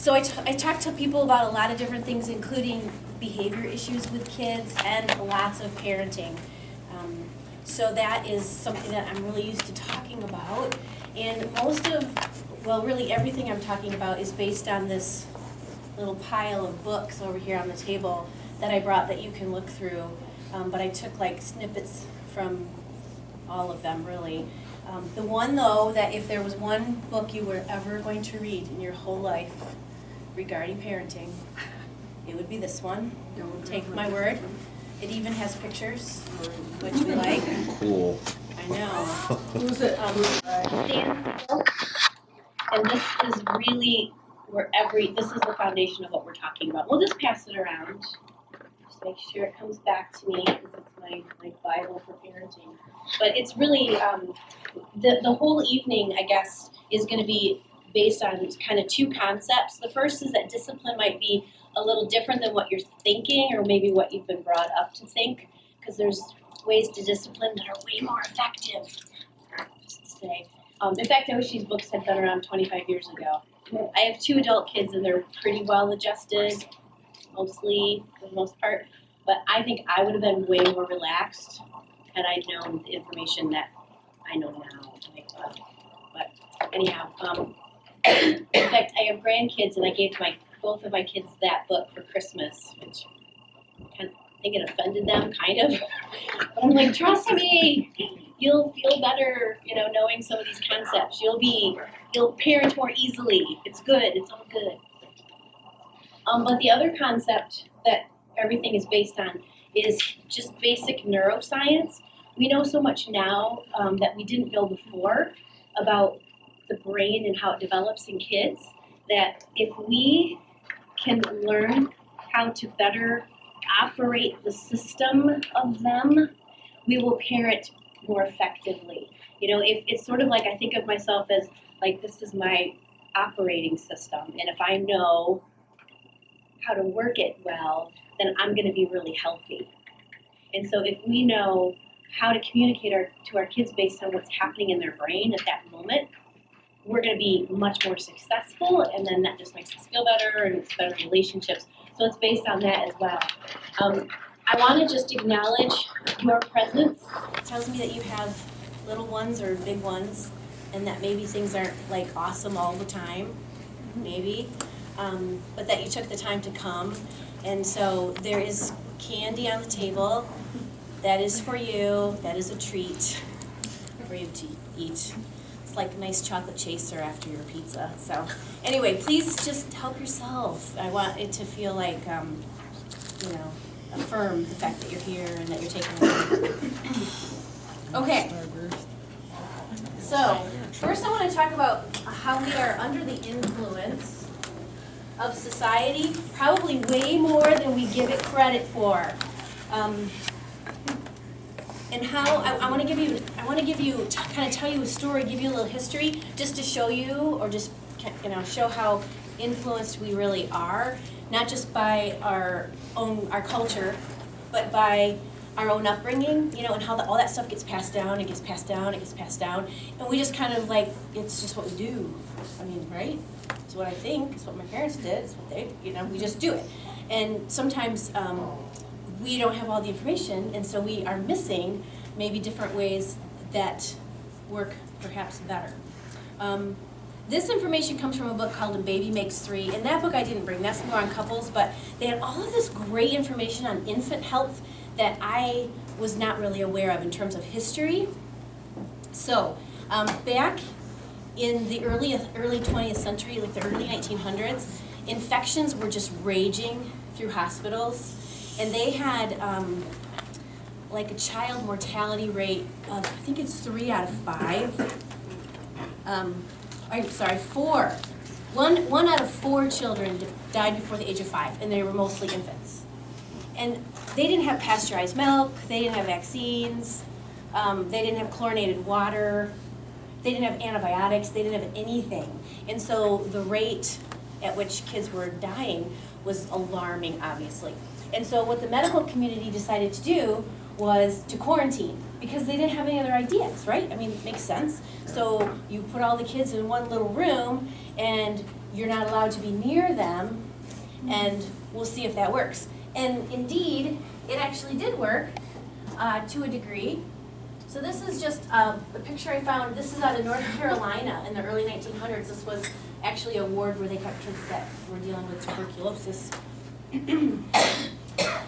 So I talk to people about a lot of different things, including behavior issues with kids and lots of parenting. So that is something that I'm really used to talking about. And most of, well, really everything I'm talking about is based on this little pile of books over here on the table that I brought that you can look through. But I took like snippets from all of them, really. The one, though, that if there was one book you were ever going to read in your whole life regarding parenting, it would be this one. Take my word. It even has pictures, which we like. Cool. I know. Who's it? Stan's book. And this is really where this is the foundation of what we're talking about. We'll just pass it around. Just make sure it comes back to me, because it's my Bible for parenting. But it's really, the whole evening, I guess, is going to be based on kind of two concepts. The first is that discipline might be a little different than what you're thinking, or maybe what you've been brought up to think, because there's ways to discipline that are way more effective, just to say. In fact, I wish these books had been around 25 years ago. I have 2 adult kids, and they're pretty well adjusted, mostly, for the most part. But I think I would have been way more relaxed had I known the information that I know now. But anyhow, in fact, I have grandkids, and I gave both of my kids that book for Christmas, which I think it offended them, kind of. But I'm like, trust me, you'll feel better, knowing some of these concepts. You'll parent more easily. It's good. It's all good. But the other concept that everything is based on is just basic neuroscience. We know so much now that we didn't know before about the brain and how it develops in kids, that if we can learn how to better operate the system of them, we will parent more effectively. If it's sort of like, I think of myself as like, this is my operating system, and if I know how to work it well, then I'm going to be really healthy. And so if we know how to communicate to our kids based on what's happening in their brain at that moment, we're going to be much more successful, and then that just makes us feel better, and it's better relationships. So it's based on that as well. I want to just acknowledge your presence. It tells me that you have little ones or big ones, and that maybe things aren't like awesome all the time, maybe, but that you took the time to come. And so there is candy on the table. That is for you. That is a treat for you to eat. It's like a nice chocolate chaser after your pizza. So anyway, please just help yourself. I want it to feel like, affirm the fact that you're here and that you're taking it. Okay. So first I want to talk about how we are under the influence of society, probably way more than we give it credit for. And how I want to give you, kind of tell you a story, give you a little history, just to show you, or just show how influenced we really are, not just by our culture, but by our own upbringing, and how all that stuff gets passed down, it gets passed down, it gets passed down, and we just kind of like, it's just what we do. I mean, right? It's what I think, it's what my parents did, it's what they, we just do it. And sometimes we don't have all the information, and so we are missing maybe different ways that work perhaps better. This information comes from a book called A Baby Makes Three, and that book I didn't bring, that's more on couples, but they had all of this great information on infant health that I was not really aware of in terms of history. So, back in the early 20th century, like the early 1900s, infections were just raging through hospitals. And they had like a child mortality rate of, I think it's 3 out of 5. I'm sorry, 4. One out of 4 children died before the age of 5, and they were mostly infants. And they didn't have pasteurized milk, they didn't have vaccines, they didn't have chlorinated water, they didn't have antibiotics, they didn't have anything. And so the rate at which kids were dying was alarming, obviously. And so what the medical community decided to do was to quarantine because they didn't have any other ideas, right? I mean, it makes sense. So you put all the kids in one little room and you're not allowed to be near them, and we'll see if that works. And indeed, it actually did work to a degree. So this is just a picture I found. This is out of North Carolina in the early 1900s. This was actually a ward where they kept kids that were dealing with tuberculosis.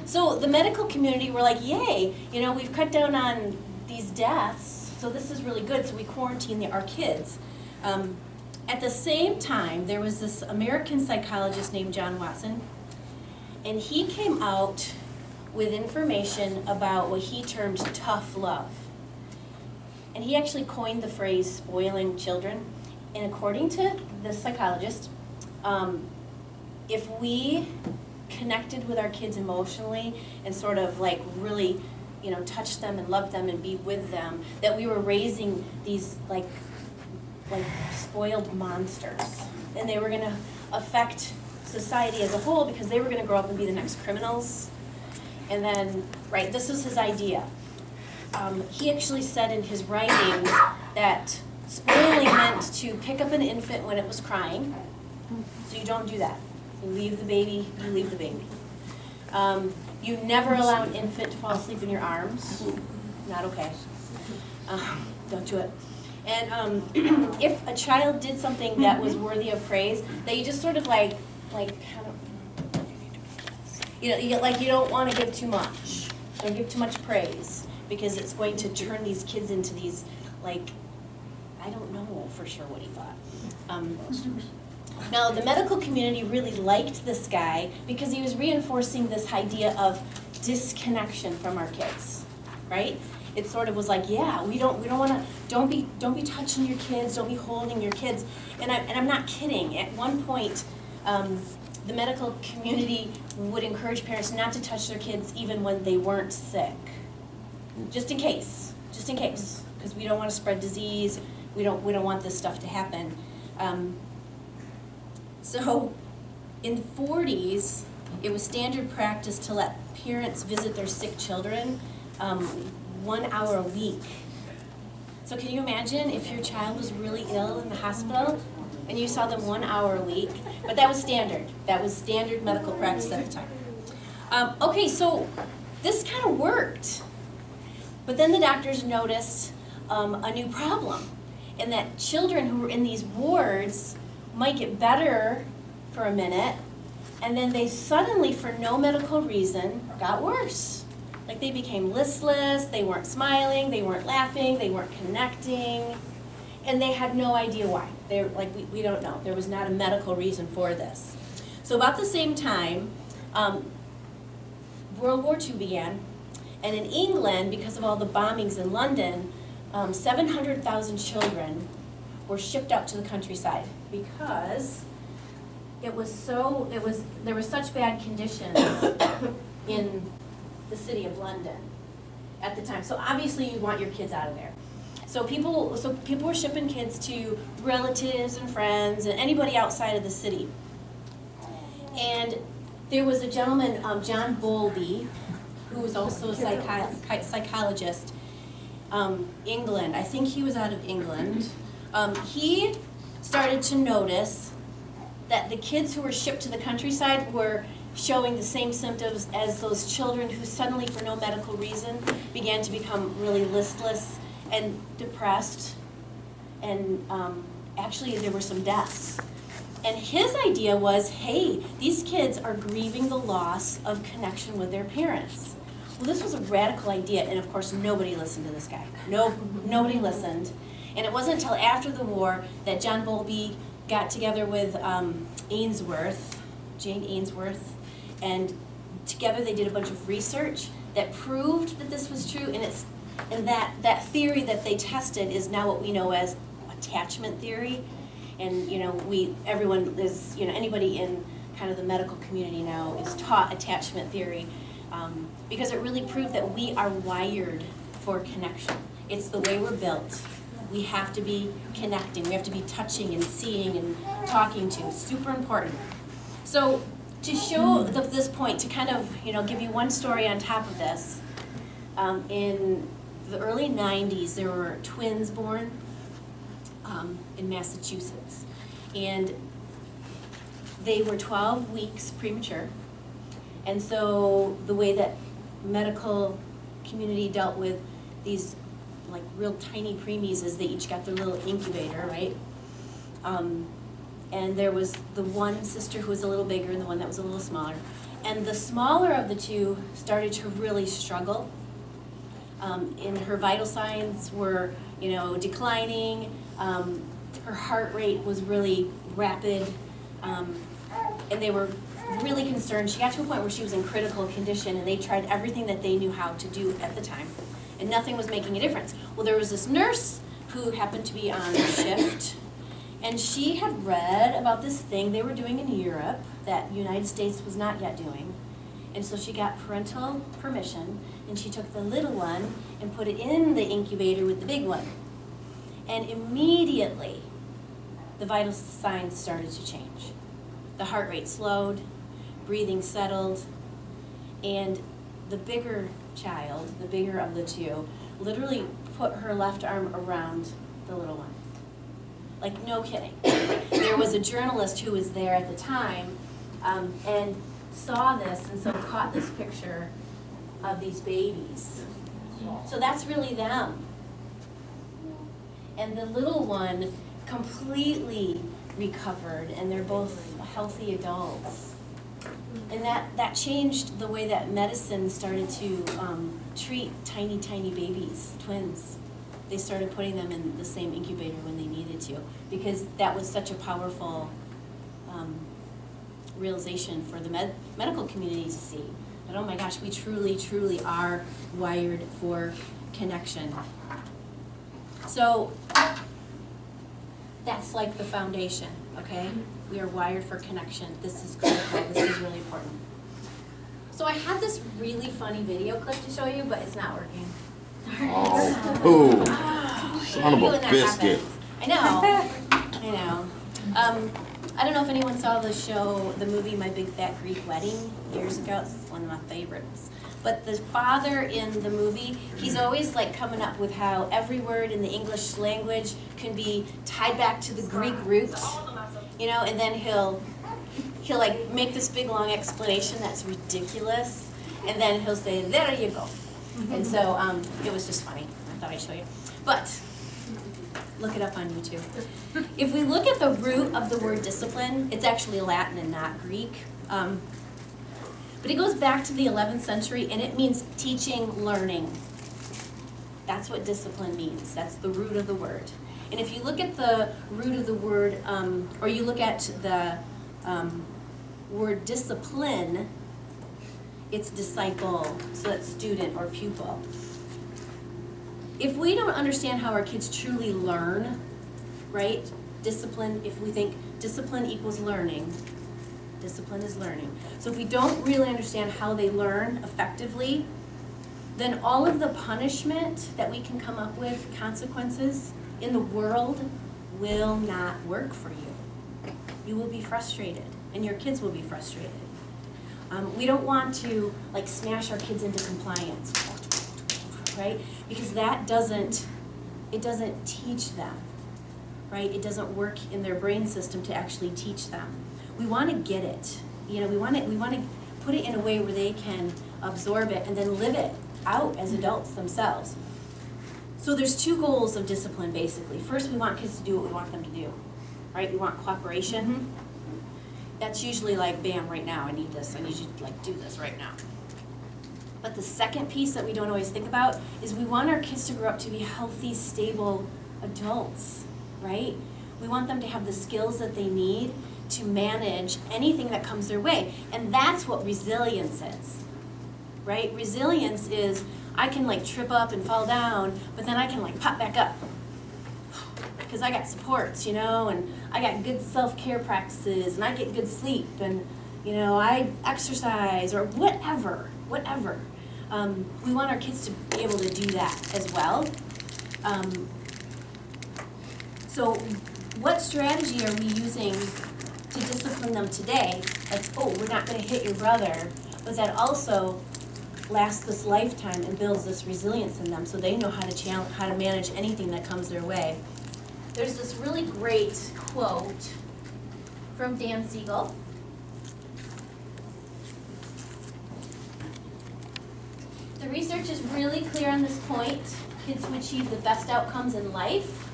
So the medical community were like, yay, you know, we've cut down on these deaths, so this is really good, so we quarantine our kids. At the same time, there was this American psychologist named John Watson, and he came out with information about what he termed tough love. And he actually coined the phrase spoiling children. And according to this psychologist, if we connected with our kids emotionally and sort of like really, you know, touch them and love them and be with them, that we were raising these like spoiled monsters, and they were going to affect society as a whole because they were going to grow up and be the next criminals. And then, right, this was his idea. He actually said in his writings that spoiling meant to pick up an infant when it was crying, so you don't do that. You leave the baby, you leave the baby. You never allow an infant to fall asleep in your arms. Not okay. Don't do it. And if a child did something that was worthy of praise, that you just sort of like kind of, you know, you don't want to give too much. Don't give too much praise because it's going to turn these kids into these, like, I don't know for sure what he thought. Now, the medical community really liked this guy because he was reinforcing this idea of disconnection from our kids, right? It sort of was like, yeah, we don't want to, don't be touching your kids, don't be holding your kids. And I'm not kidding. At one point, the medical community would encourage parents not to touch their kids even when they weren't sick, just in case, because we don't want to spread disease. We don't want this stuff to happen. So in the 40s, it was standard practice to let parents visit their sick children 1 hour a week. So can you imagine if your child was really ill in the hospital and you saw them 1 hour a week? But that was standard. That was standard medical practice at the time. Okay, so this kind of worked. But then the doctors noticed a new problem, and that children who were in these wards might get better for a minute, and then they suddenly, for no medical reason, got worse. Like they became listless, they weren't smiling, they weren't laughing, they weren't connecting, and they had no idea why. They're like, we don't know. There was not a medical reason for this. So about the same time, World War II began, and in England, because of all the bombings in London, 700,000 children were shipped out to the countryside because there were such bad conditions in the city of London at the time. So obviously you want your kids out of there. So people were shipping kids to relatives and friends and anybody outside of the city. And there was a gentleman, John Bowlby, who was also a psychologist, England. I think he was out of England. He started to notice that the kids who were shipped to the countryside were showing the same symptoms as those children who suddenly, for no medical reason, began to become really listless and depressed. And actually, there were some deaths. And his idea was, hey, these kids are grieving the loss of connection with their parents. Well, this was a radical idea, and of course, nobody listened to this guy. Nobody listened. And it wasn't until after the war that John Bowlby got together with Jane Ainsworth, and together they did a bunch of research that proved that this was true, and that theory that they tested is now what we know as attachment theory. And everyone is, anybody in kind of the medical community now is taught attachment theory because it really proved that we are wired for connection. It's the way we're built. We have to be connecting. We have to be touching and seeing and talking to. It's super important. So to show this point, to kind of give you one story on top of this, In the early 90s, there were twins born in Massachusetts. And they were 12 weeks premature. And so the way that medical community dealt with these like real tiny preemies is they each got their little incubator, right? And there was the one sister who was a little bigger and the one that was a little smaller. And the smaller of the two started to really struggle. And her vital signs were, declining. Her heart rate was really rapid. And they were really concerned. She got to a point where she was in critical condition, and they tried everything that they knew how to do at the time, and nothing was making a difference. Well, there was this nurse who happened to be on shift, and she had read about this thing they were doing in Europe that the United States was not yet doing. And so she got parental permission, and she took the little one and put it in the incubator with the big one. And immediately, the vital signs started to change. The heart rate slowed, breathing settled, and the bigger child, the bigger of the two, literally put her left arm around the little one. Like, no kidding. There was a journalist who was there at the time and saw this, and so caught this picture of these babies. So that's really them. And the little one completely recovered, and they're both healthy adults. And that changed the way that medicine started to treat tiny, tiny babies, twins. They started putting them in the same incubator when they needed to, because that was such a powerful realization for the medical community to see. But oh my gosh, we truly, truly are wired for connection. So that's like the foundation, okay? We are wired for connection. This is critical. This is really important. So I had this really funny video clip to show you, but it's not working. Oh, son of a biscuit. I know. I don't know if anyone saw the movie My Big Fat Greek Wedding years ago. It's one of my favorites. But the father in the movie, he's always like coming up with how every word in the English language can be tied back to the Greek roots, and then he'll like make this big long explanation that's ridiculous, and then he'll say, there you go. And so it was just funny. I thought I'd show you. But look it up on YouTube. If we look at the root of the word discipline, it's actually Latin and not Greek. But it goes back to the 11th century, and it means teaching, learning. That's what discipline means. That's the root of the word. And if you look at the root of the word, or you look at the word discipline, it's disciple, so that's student or pupil. If we don't understand how our kids truly learn, right? Discipline, if we think discipline equals learning, discipline is learning. So if we don't really understand how they learn effectively, then all of the punishment that we can come up with, consequences in the world, will not work for you. You will be frustrated, and your kids will be frustrated. We don't want to like smash our kids into compliance, right? Because that doesn't teach them, right? It doesn't work in their brain system to actually teach them. We want to get it, we want to put it in a way where they can absorb it and then live it out as adults themselves. So there's two goals of discipline, basically. First, we want kids to do what we want them to do, right? We want cooperation. Mm-hmm. That's usually like, bam, right now, I need this. I need you to like do this right now. But the second piece that we don't always think about is we want our kids to grow up to be healthy, stable adults, right? We want them to have the skills that they need to manage anything that comes their way. And that's what resilience is, right? Resilience is, I can like trip up and fall down, but then I can like pop back up. Because I got supports, and I got good self-care practices, and I get good sleep, and, I exercise, or whatever. We want our kids to be able to do that as well. So what strategy are we using to discipline them today? That's, we're not going to hit your brother, but that also lasts this lifetime and builds this resilience in them so they know how to manage anything that comes their way. There's this really great quote from Dan Siegel. The research is really clear on this point. Kids who achieve the best outcomes in life,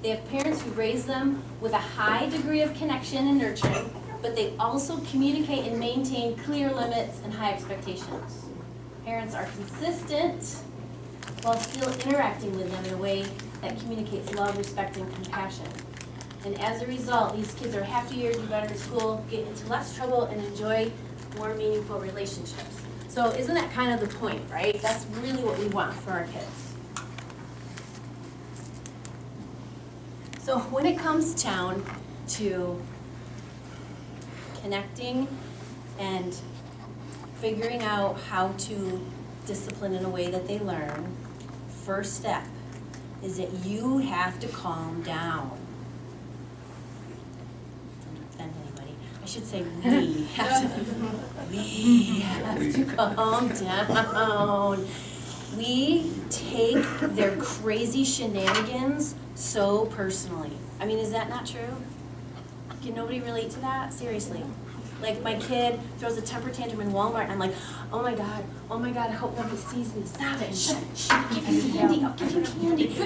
they have parents who raise them with a high degree of connection and nurturing, but they also communicate and maintain clear limits and high expectations. Parents are consistent while still interacting with them in a way that communicates love, respect, and compassion. And as a result, these kids are happier, do better in school, get into less trouble, and enjoy more meaningful relationships. So isn't that kind of the point, right? That's really what we want for our kids. So when it comes down to connecting and figuring out how to discipline in a way that they learn, first step is that you have to calm down. Don't offend anybody. I should say we have to calm down. We take their crazy shenanigans so personally. I mean, is that not true? Can nobody relate to that? Seriously. Like my kid throws a temper tantrum in Walmart and I'm like, oh my God, I hope nobody sees me. Stop it, shh, I'll give you candy,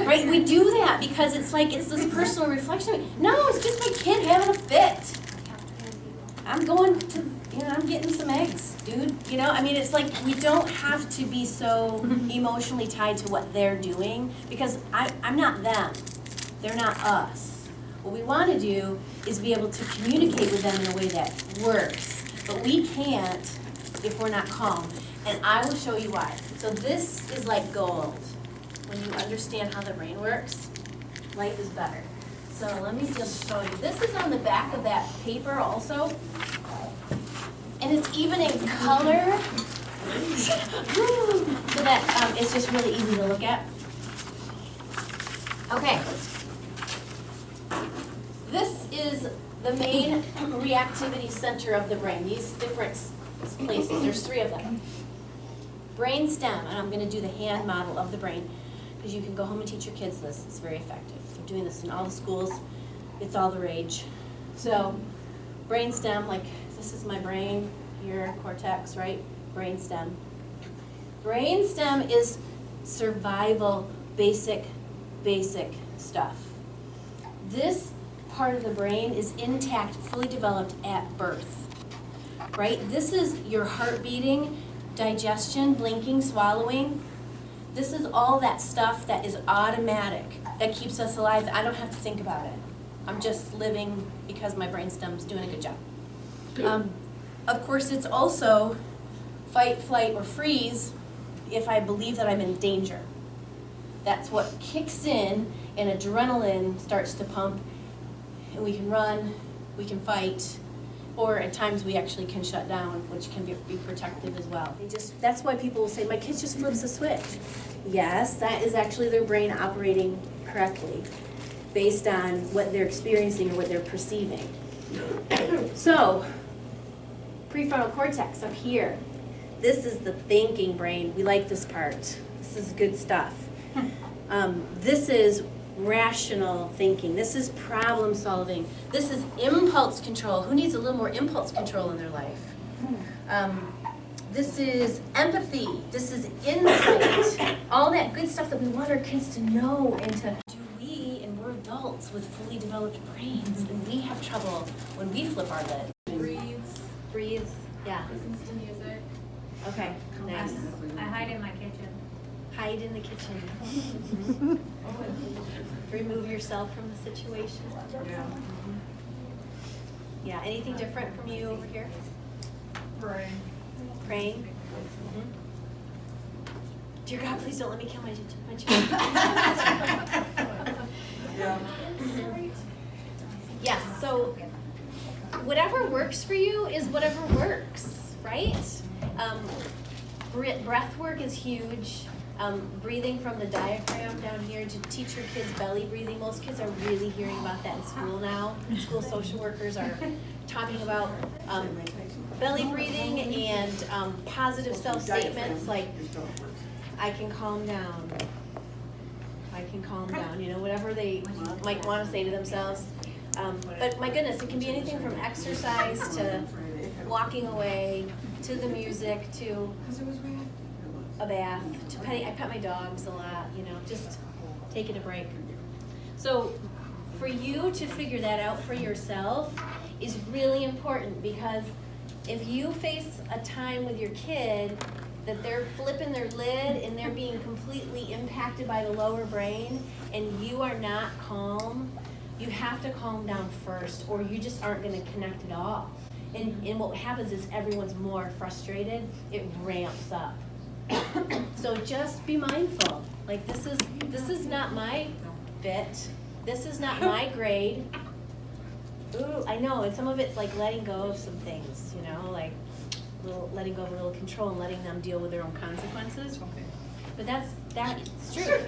Right, we do that because it's like, it's this personal reflection. No, it's just my kid having a fit. I'm going to, I'm getting some eggs, dude. I mean, it's like we don't have to be so emotionally tied to what they're doing because I'm not them. They're not us. What we want to do is be able to communicate with them in a way that works. But we can't if we're not calm. And I will show you why. So this is like gold. When you understand how the brain works, life is better. So let me just show you. This is on the back of that paper also. And it's even in color. So that it's just really easy to look at. Okay. This is the main reactivity center of the brain, these different places. There's 3 of them. Brain stem, and I'm going to do the hand model of the brain because you can go home and teach your kids this. It's very effective. They're doing this in all the schools. It's all the rage. So brain stem, like this is my brain here, cortex, right? Brain stem. Brain stem is survival, basic stuff. This part of the brain is intact, fully developed at birth, right? This is your heart beating, digestion, blinking, swallowing. This is all that stuff that is automatic, that keeps us alive. I don't have to think about it. I'm just living because my brainstem's doing a good job. Of course, it's also fight, flight, or freeze if I believe that I'm in danger. That's what kicks in and adrenaline starts to pump. And we can run, we can fight, or at times we actually can shut down, which can be protective as well. That's why people will say, my kid just flips a switch. Yes, that is actually their brain operating correctly based on what they're experiencing or what they're perceiving. So, prefrontal cortex up here. This is the thinking brain. We like this part. This is good stuff. This is rational thinking. This is problem solving. This is impulse control. Who needs a little more impulse control in their life? This is empathy. This is insight. All that good stuff that we want our kids to know and to do. And we're adults with fully developed brains, and we have trouble when we flip our lid. Breathe. Yeah. Listens to music. Okay. Nice. I hide in my kitchen. Hide in the kitchen. Remove yourself from the situation. Yeah. Yeah. Anything different from you over here? Praying. Dear God, please don't let me kill my child. Yes. So whatever works for you is whatever works, right? Breath work is huge. Breathing from the diaphragm down here to teach your kids belly breathing. Most kids are really hearing about that in school now. School social workers are talking about belly breathing and positive self-statements like, I can calm down. I can calm down, you know, whatever they might want to say to themselves. But my goodness, it can be anything from exercise to walking away, to the music, to a bath, to petting. I pet my dogs a lot, you know, just taking a break. So for you to figure that out for yourself is really important, because if you face a time with your kid that they're flipping their lid and they're being completely impacted by the lower brain and you are not calm, you have to calm down first, or you just aren't going to connect at all. And what happens is everyone's more frustrated. It ramps up. So just be mindful. Like, this is not my fit. This is not my grade. Ooh, I know, and some of it's like letting go of some things, you know, like letting go of a little control and letting them deal with their own consequences. But that's true.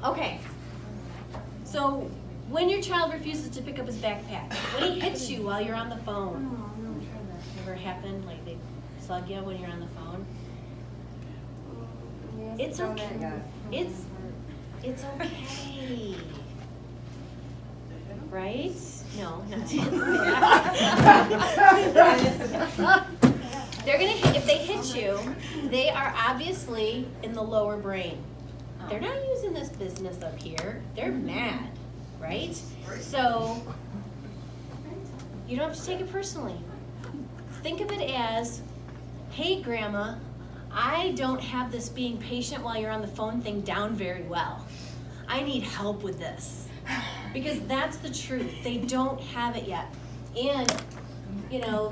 Okay. So when your child refuses to pick up his backpack, when he hits you while you're on the phone, ever happened? Like they slug you when you're on the phone? It's okay. It's okay. Right? No, not They're gonna hit, if they hit you, they are obviously in the lower brain. They're not using this business up here. They're mad, right? So you don't have to take it personally. Think of it as, hey grandma, I don't have this being patient while you're on the phone thing down very well. I need help with this. Because that's the truth. They don't have it yet. And, you know,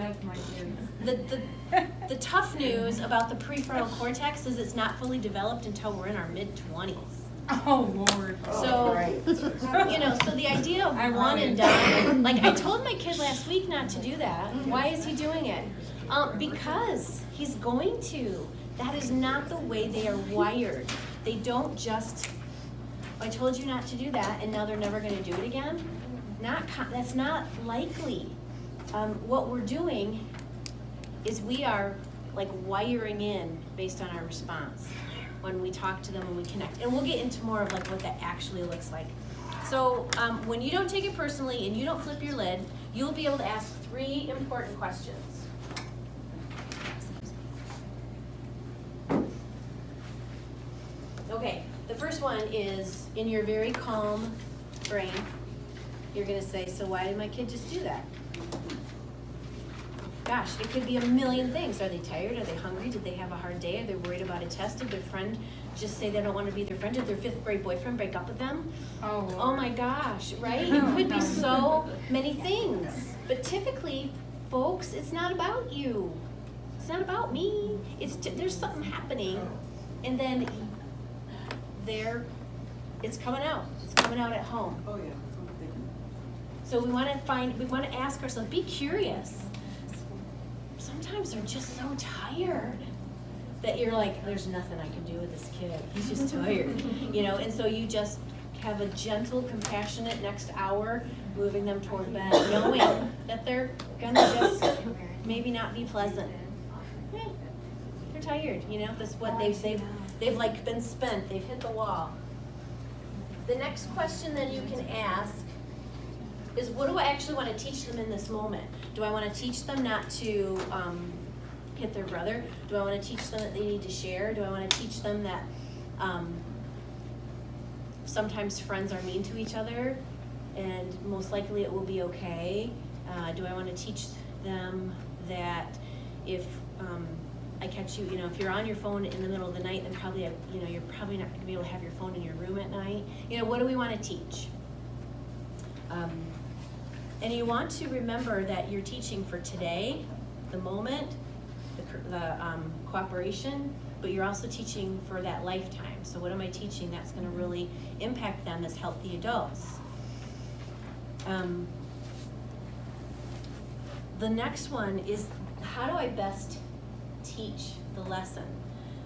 the tough news about the prefrontal cortex is it's not fully developed until we're in our mid-20s. Oh, Lord. So, you know, so the idea of one and done, like I told my kid last week not to do that. Why is he doing it? Because he's going to. That is not the way they are wired. They don't just, I told you not to do that and now they're never going to do it again. That's not likely. What we're doing is we are like wiring in based on our response when we talk to them, when we connect. And we'll get into more of like what that actually looks like. So when you don't take it personally and you don't flip your lid, you'll be able to ask 3 important questions. Okay, the first one is, in your very calm brain, you're gonna say, so why did my kid just do that? Gosh, it could be a million things. Are they tired? Are they hungry? Did they have a hard day? Are they worried about a test? Did their friend just say they don't want to be their friend? Did their 5th grade boyfriend break up with them? Oh my gosh, right? It could be so many things. But typically, folks, it's not about you. It's not about me. There's something happening, and then it's coming out. It's coming out at home. Oh, yeah. So we want to ask ourselves, be curious. Sometimes they're just so tired that you're like, there's nothing I can do with this kid. He's just tired, you know. And so you just have a gentle, compassionate next hour, moving them toward bed, knowing that they're gonna just maybe not be pleasant. They're tired, you know. That's what they've like been spent. They've hit the wall. The next question that you can ask is, what do I actually want to teach them in this moment? Do I want to teach them not to hit their brother? Do I want to teach them that they need to share? Do I want to teach them that sometimes friends are mean to each other and most likely it will be okay? Do I want to teach them that if I catch you, you know, if you're on your phone in the middle of the night, then probably, you know, you're probably not going to be able to have your phone in your room at night. You know, what do we want to teach? And you want to remember that you're teaching for today, the moment, the cooperation, but you're also teaching for that lifetime. So what am I teaching that's going to really impact them as healthy adults? The next one is, how do I best teach the lesson?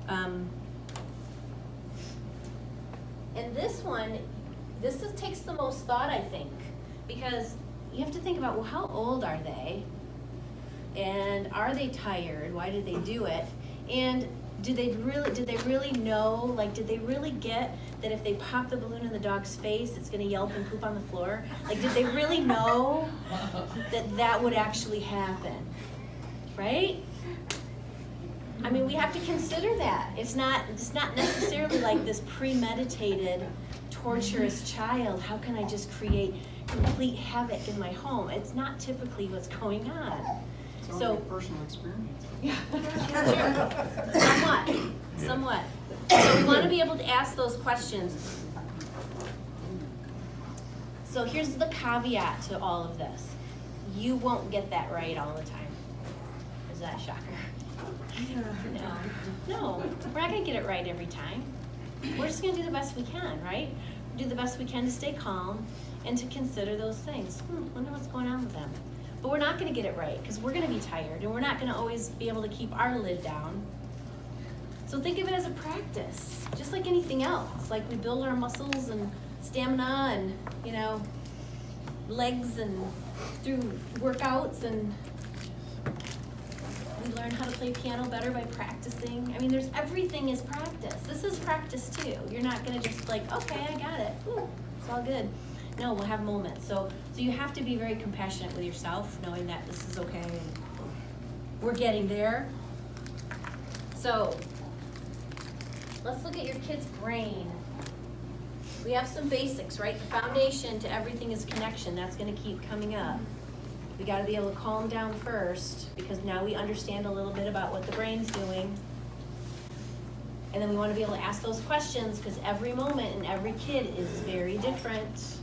And this one, takes the most thought, I think, because you have to think about, well, how old are they? And are they tired? Why did they do it? And did they really know, like, did they really get that if they pop the balloon in the dog's face, it's gonna yelp and poop on the floor? Like, did they really know that that would actually happen, right? I mean, we have to consider that. It's not necessarily like this premeditated, torturous child. How can I just create complete havoc in my home? It's not typically what's going on. It's So- only a personal experience. Somewhat. So we want to be able to ask those questions. So here's the caveat to all of this. You won't get that right all the time. Is that a shocker? No, we're not gonna get it right every time. We're just gonna do the best we can, right? Do the best we can to stay calm and to consider those things. Wonder what's going on with them. But we're not gonna get it right, because we're gonna be tired, and we're not gonna always be able to keep our lid down. So think of it as a practice, just like anything else. Like we build our muscles and stamina and, legs and through workouts, and we learn how to play piano better by practicing. I mean, everything is practice. This is practice too. You're not gonna just like, okay, I got it. Ooh, it's all good. No, we'll have moments. So you have to be very compassionate with yourself, knowing that this is okay. And we're getting there. So let's look at your kid's brain. We have some basics, right? The foundation to everything is connection. That's gonna keep coming up. We gotta be able to calm down first, because now we understand a little bit about what the brain's doing. And then we wanna be able to ask those questions, because every moment and every kid is very different.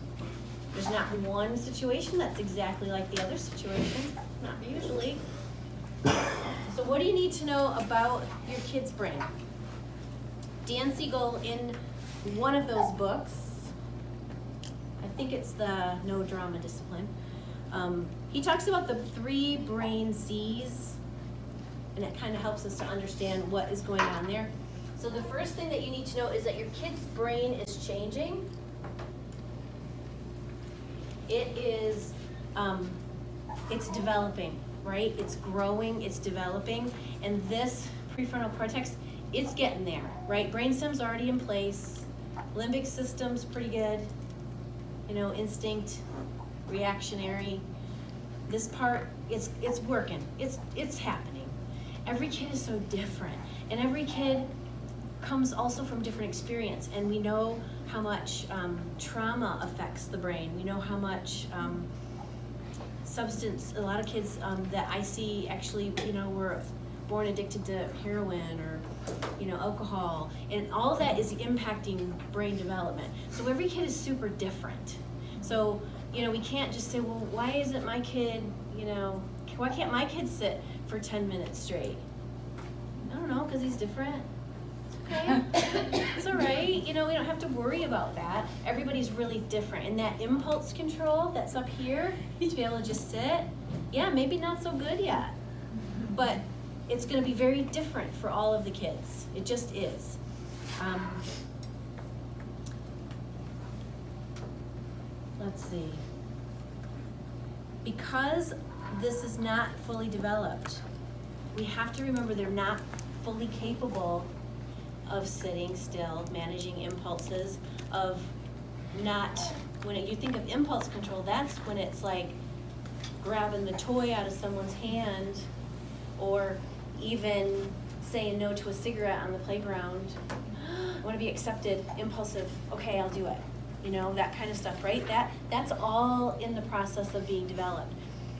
There's not one situation that's exactly like the other situation, not usually. So what do you need to know about your kid's brain? Dan Siegel, in one of those books, I think it's the No Drama Discipline, he talks about the 3 brain C's, and it kind of helps us to understand what is going on there. So the first thing that you need to know is that your kid's brain is changing. It is, it's developing, right? It's growing, it's developing, and this prefrontal cortex, it's getting there, right? Brainstem's already in place, limbic system's pretty good, instinct, reactionary. This part, it's working, it's happening. Every kid is so different, and every kid comes also from different experience, and we know how much trauma affects the brain. We know how much substance, a lot of kids that I see actually, were born addicted to heroin or, alcohol, and all of that is impacting brain development. So every kid is super different. So, we can't just say, well, why isn't my kid, why can't my kid sit for 10 minutes straight? I don't know, because he's different. Okay, it's all right. We don't have to worry about that. Everybody's really different. And that impulse control that's up here, to be able to just sit, yeah, maybe not so good yet. But it's going to be very different for all of the kids. It just is. Let's see. Because this is not fully developed, we have to remember they're not fully capable of sitting still, managing impulses, of not, when you think of impulse control, that's when it's like grabbing the toy out of someone's hand, or even saying no to a cigarette on the playground. I want to be accepted, impulsive, okay, I'll do it. That kind of stuff, right? That's all in the process of being developed.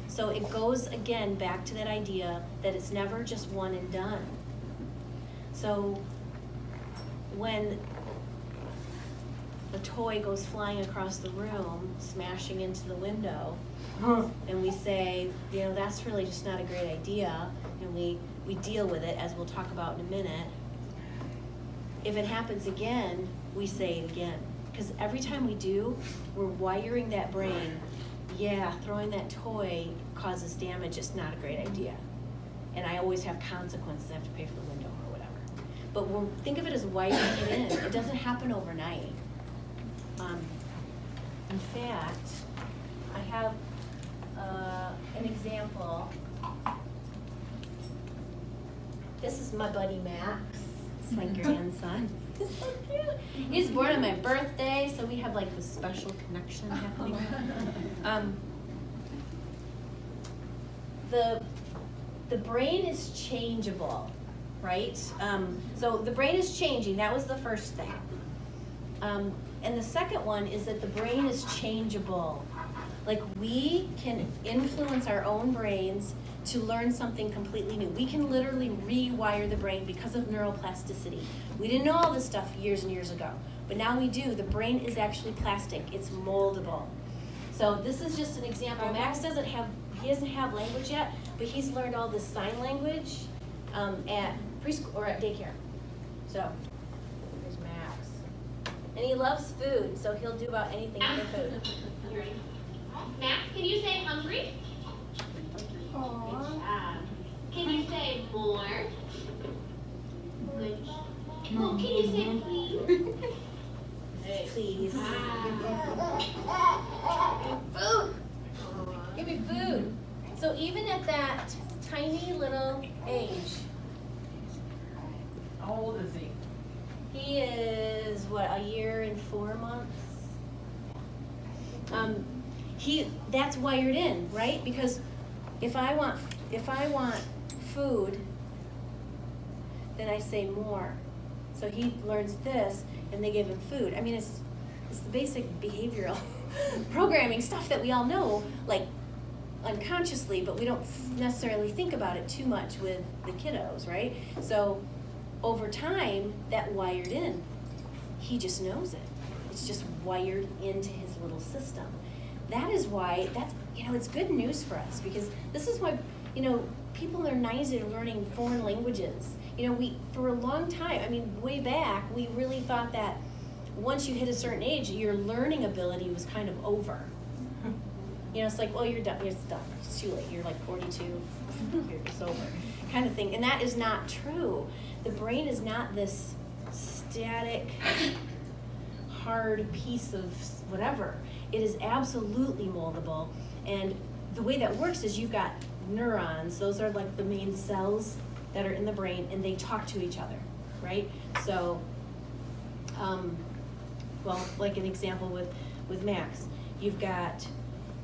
So it goes, again, back to that idea that it's never just one and done. So when the toy goes flying across the room, smashing into the window, and we say, that's really just not a great idea, and we deal with it, as we'll talk about in a minute. If it happens again, we say it again. Because every time we do, we're wiring that brain, throwing that toy causes damage, it's not a great idea. And I always have consequences, I have to pay for the window or whatever. but think of it as wiring it in. It doesn't happen overnight. In fact, I have an example. This is my buddy Max. It's my grandson. He's so cute. He was born on my birthday, so we have like this special connection happening. The brain is changeable, right? So the brain is changing. That was the first thing. And the second one is that the brain is changeable. Like we can influence our own brains to learn something completely new. We can literally rewire the brain because of neuroplasticity. We didn't know all this stuff years and years ago, but now we do. The brain is actually plastic. It's moldable. So this is just an example. Max doesn't have language yet, but he's learned all this sign language at preschool or at daycare. So here's Max. And he loves food, so he'll do about anything for food. Max, can you say hungry? Aww. Can you say more? Good. Well, can you say please? Please. Food. Give me food. So even at that tiny little age, How old is he? he is what, a year and 4 months? That's wired in, right? Because if I want food, then I say more. So he learns this, and they give him food. I mean, it's the basic behavioral programming stuff that we all know, like unconsciously, but we don't necessarily think about it too much with the kiddos, right? So over time, that wired in. He just knows it. It's just wired into his little system. That is why it's good news for us, because this is why, people in their 90s are learning foreign languages. For a long time, way back, we really thought that once you hit a certain age, your learning ability was kind of over. It's like, well, you're done. It's done. It's too late. You're like 42. It's over, kind of thing. And that is not true. The brain is not this static, hard piece of whatever. It is absolutely moldable. And the way that works is you've got neurons. Those are like the main cells that are in the brain, and they talk to each other, right? So, like an example with Max, you've got,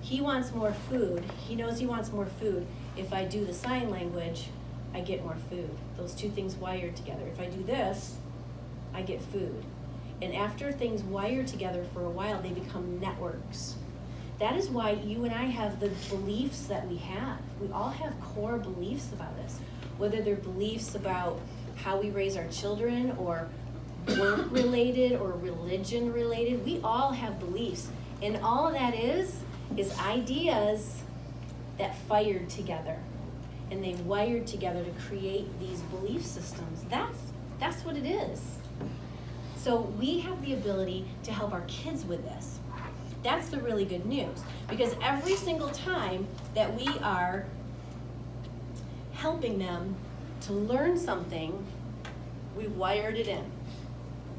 he wants more food. He knows he wants more food. If I do the sign language, I get more food. Those two things wired together. If I do this, I get food. And after things wire together for a while, they become networks. That is why you and I have the beliefs that we have. We all have core beliefs about us, whether they're beliefs about how we raise our children or work-related or religion-related. We all have beliefs. And all of that is ideas that fired together. And they wired together to create these belief systems. That's what it is. So we have the ability to help our kids with this. That's the really good news, because every single time that we are helping them to learn something, we've wired it in.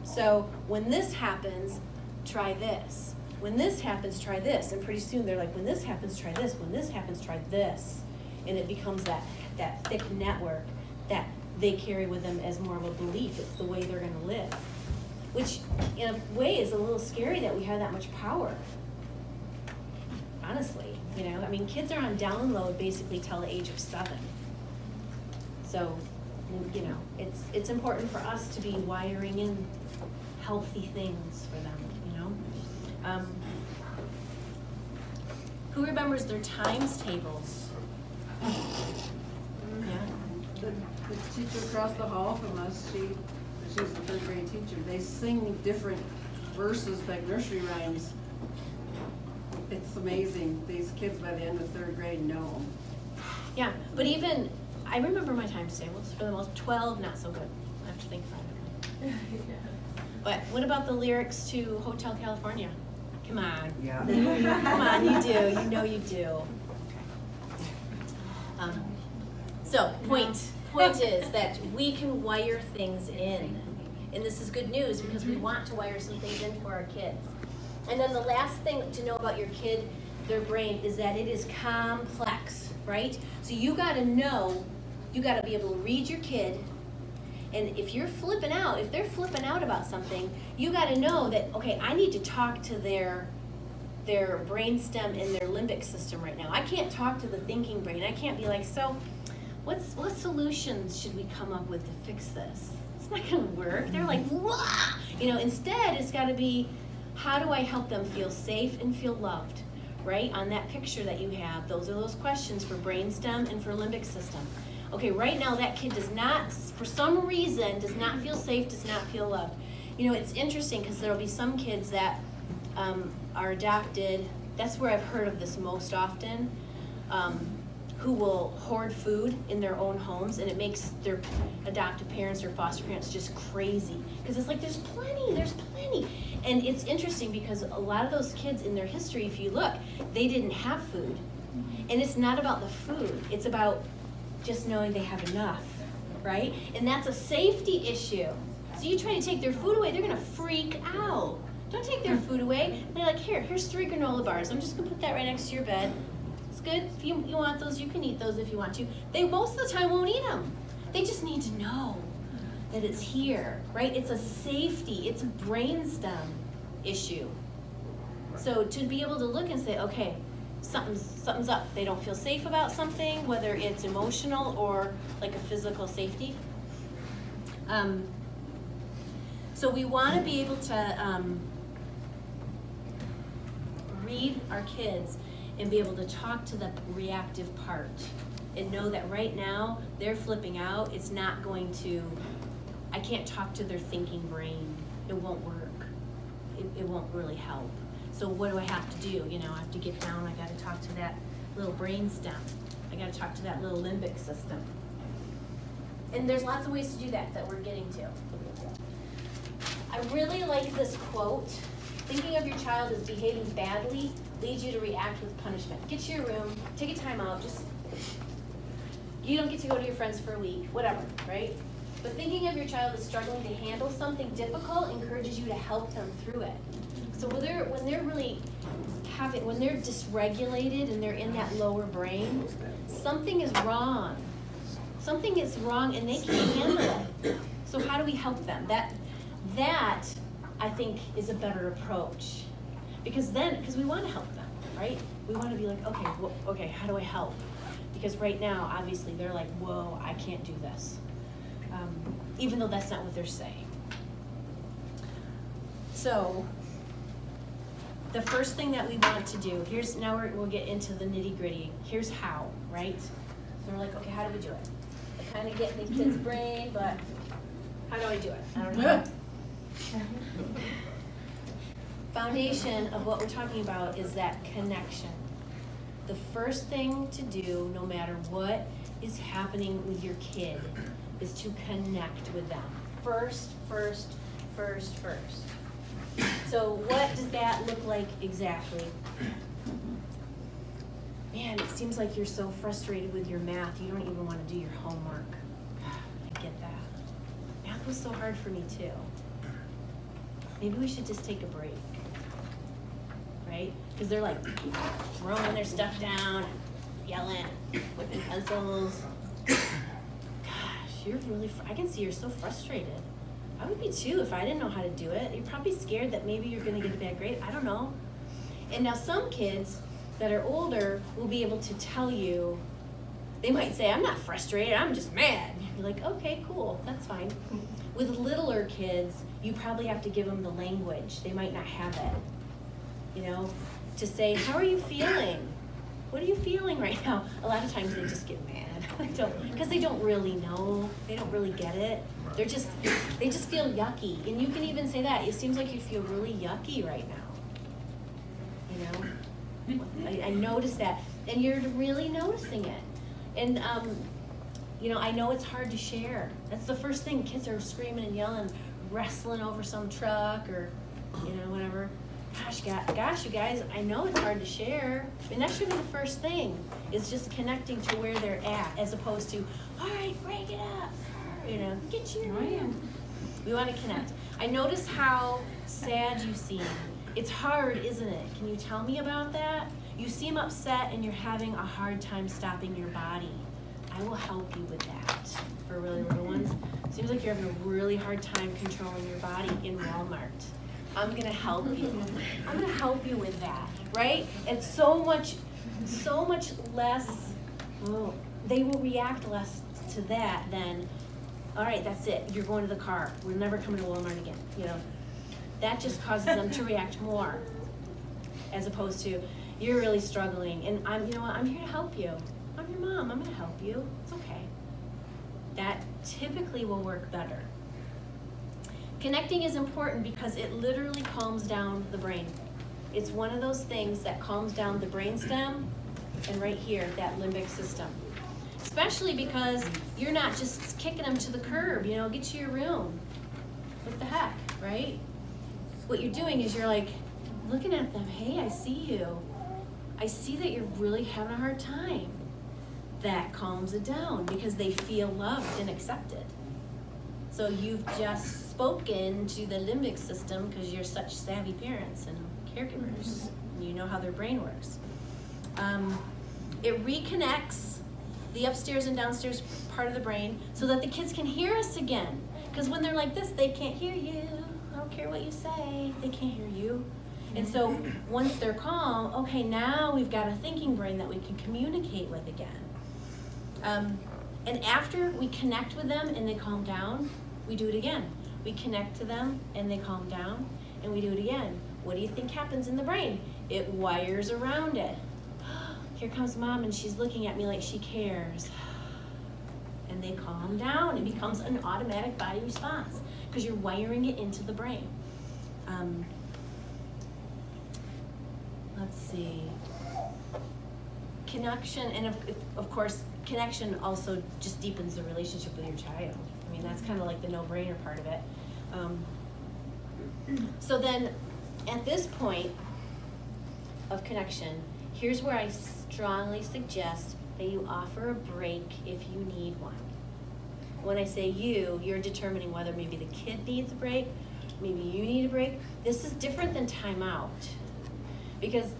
So when this happens, try this. When this happens, try this. And pretty soon they're like, when this happens, try this. When this happens, try this. And it becomes that thick network that they carry with them as more of a belief. It's the way they're gonna live. Which, in a way, is a little scary that we have that much power. Honestly, kids are on download basically till the age of 7. So, it's important for us to be wiring in healthy things for them, Who remembers their times tables? Yeah. The teacher across the hall from us, she's the 3rd grade teacher. They sing different verses like nursery rhymes. It's amazing. These kids by the end of 3rd grade know them. Yeah, but even, I remember my times tables for the most. 12, not so good. I have to think about it. But what about the lyrics to Hotel California? Come on. Yeah. Come on, you do. You do. So, point point is that we can wire things in. And this is good news because we want to wire some things in for our kids. And then the last thing to know about your kid, their brain, is that it is complex, right? So you gotta know, you gotta be able to read your kid. And if you're flipping out, if they're flipping out about something, you gotta know that, okay, I need to talk to their brainstem and their limbic system right now. I can't talk to the thinking brain. I can't be like, so what solutions should we come up with to fix this? It's not gonna work. They're like, wah! Instead it's gotta be, how do I help them feel safe and feel loved, right? On that picture that you have, those are those questions for brainstem and for limbic system. Okay, right now that kid does not, for some reason, does not feel safe, does not feel loved. It's interesting because there'll be some kids that are adopted, that's where I've heard of this most often, who will hoard food in their own homes, and it makes their adoptive parents or foster parents just crazy. Because it's like, there's plenty. And it's interesting because a lot of those kids in their history, if you look, they didn't have food. And it's not about the food, it's about just knowing they have enough, right? And that's a safety issue. So you try to take their food away, they're gonna freak out. Don't take their food away. They're like, here's 3 granola bars. I'm just gonna put that right next to your bed. It's good. If you want those, you can eat those if you want to. They most of the time won't eat them. They just need to know that it's here, right? It's a safety, it's a brainstem issue. So to be able to look and say, okay, something's up. They don't feel safe about something, whether it's emotional or like a physical safety. So we want to be able to read our kids and be able to talk to the reactive part and know that right now they're flipping out. It's not going to, I can't talk to their thinking brain. It won't work. It won't really help. So what do I have to do? I have to get down, I gotta talk to that little brain stem. I gotta talk to that little limbic system. And there's lots of ways to do that we're getting to. I really like this quote. Thinking of your child as behaving badly leads you to react with punishment. Get to your room, take a time out, you don't get to go to your friends for a week, whatever, right? But thinking of your child as struggling to handle something difficult encourages you to help them through it. So when they're really when they're dysregulated and they're in that lower brain, something is wrong. Something is wrong and they can't handle it. So how do we help them? That I think is a better approach. Because we want to help them, right? We want to be like, okay, how do I help? Because right now, obviously, they're like, whoa, I can't do this. Even though that's not what they're saying. So, the first thing that we want to do, we'll get into the nitty gritty. Here's how, right? So we're like, okay, how do we do it? I kind of get the kid's brain, but how do I do it? I don't know. Foundation of what we're talking about is that connection. The first thing to do, no matter what is happening with your kid, is to connect with them. First. So what does that look like exactly? Man, it seems like you're so frustrated with your math, you don't even want to do your homework. I get that. Math was so hard for me too. Maybe we should just take a break, right? Because they're like throwing their stuff down, yelling, whipping pencils. Gosh, I can see you're so frustrated. I would be too if I didn't know how to do it. You're probably scared that maybe you're gonna get a bad grade. I don't know. And now some kids that are older will be able to tell you, they might say, I'm not frustrated, I'm just mad. You're like, okay, cool, that's fine. With littler kids, you probably have to give them the language. They might not have it, to say, how are you feeling? What are you feeling right now? A lot of times they just get mad. Because they don't really know. They don't really get it. They just feel yucky. And you can even say that. It seems like you feel really yucky right now. I noticed that. And you're really noticing it. And, I know it's hard to share. That's the first thing. Kids are screaming and yelling, wrestling over some truck or, whatever. Gosh, you guys, I know it's hard to share. I mean, that should be the first thing, is just connecting to where they're at, as opposed to, all right, break it up, you know, get your room. We want to connect. I notice how sad you seem. It's hard, isn't it? Can you tell me about that? You seem upset and you're having a hard time stopping your body. I will help you with that for really little ones. Seems like you're having a really hard time controlling your body in Walmart. I'm gonna help you. I'm gonna help you with that, right? It's so much less, they will react less to that than, all right, that's it, you're going to the car, we're never coming to Walmart again, you know? That just causes them to react more, as opposed to, you're really struggling, and you know what, I'm here to help you. I'm your mom, I'm gonna help you, it's okay. That typically will work better. Connecting is important because it literally calms down the brain. It's one of those things that calms down the brainstem and right here, that limbic system. Especially because you're not just kicking them to the curb, you know, get to your room. What the heck, right? What you're doing is you're like looking at them, hey, I see you. I see that you're really having a hard time. That calms it down because they feel loved and accepted. So you've just spoken to the limbic system because you're such savvy parents and caregivers. And you know how their brain works. It reconnects the upstairs and downstairs part of the brain so that the kids can hear us again. Because when they're like this, they can't hear you. I don't care what you say, they can't hear you. And so once they're calm, okay, now we've got a thinking brain that we can communicate with again. And after we connect with them and they calm down, we do it again. We connect to them and they calm down and we do it again. What do you think happens in the brain? It wires around it. Here comes mom and she's looking at me like she cares. And they calm down. It becomes an automatic body response because you're wiring it into the brain. Let's see. Connection, and of course, connection also just deepens the relationship with your child. I mean, that's kind of like the no-brainer part of it. So then, at this point of connection, here's where I strongly suggest that you offer a break if you need one. When I say you're determining whether maybe the kid needs a break, maybe you need a break. This is different than timeout. Because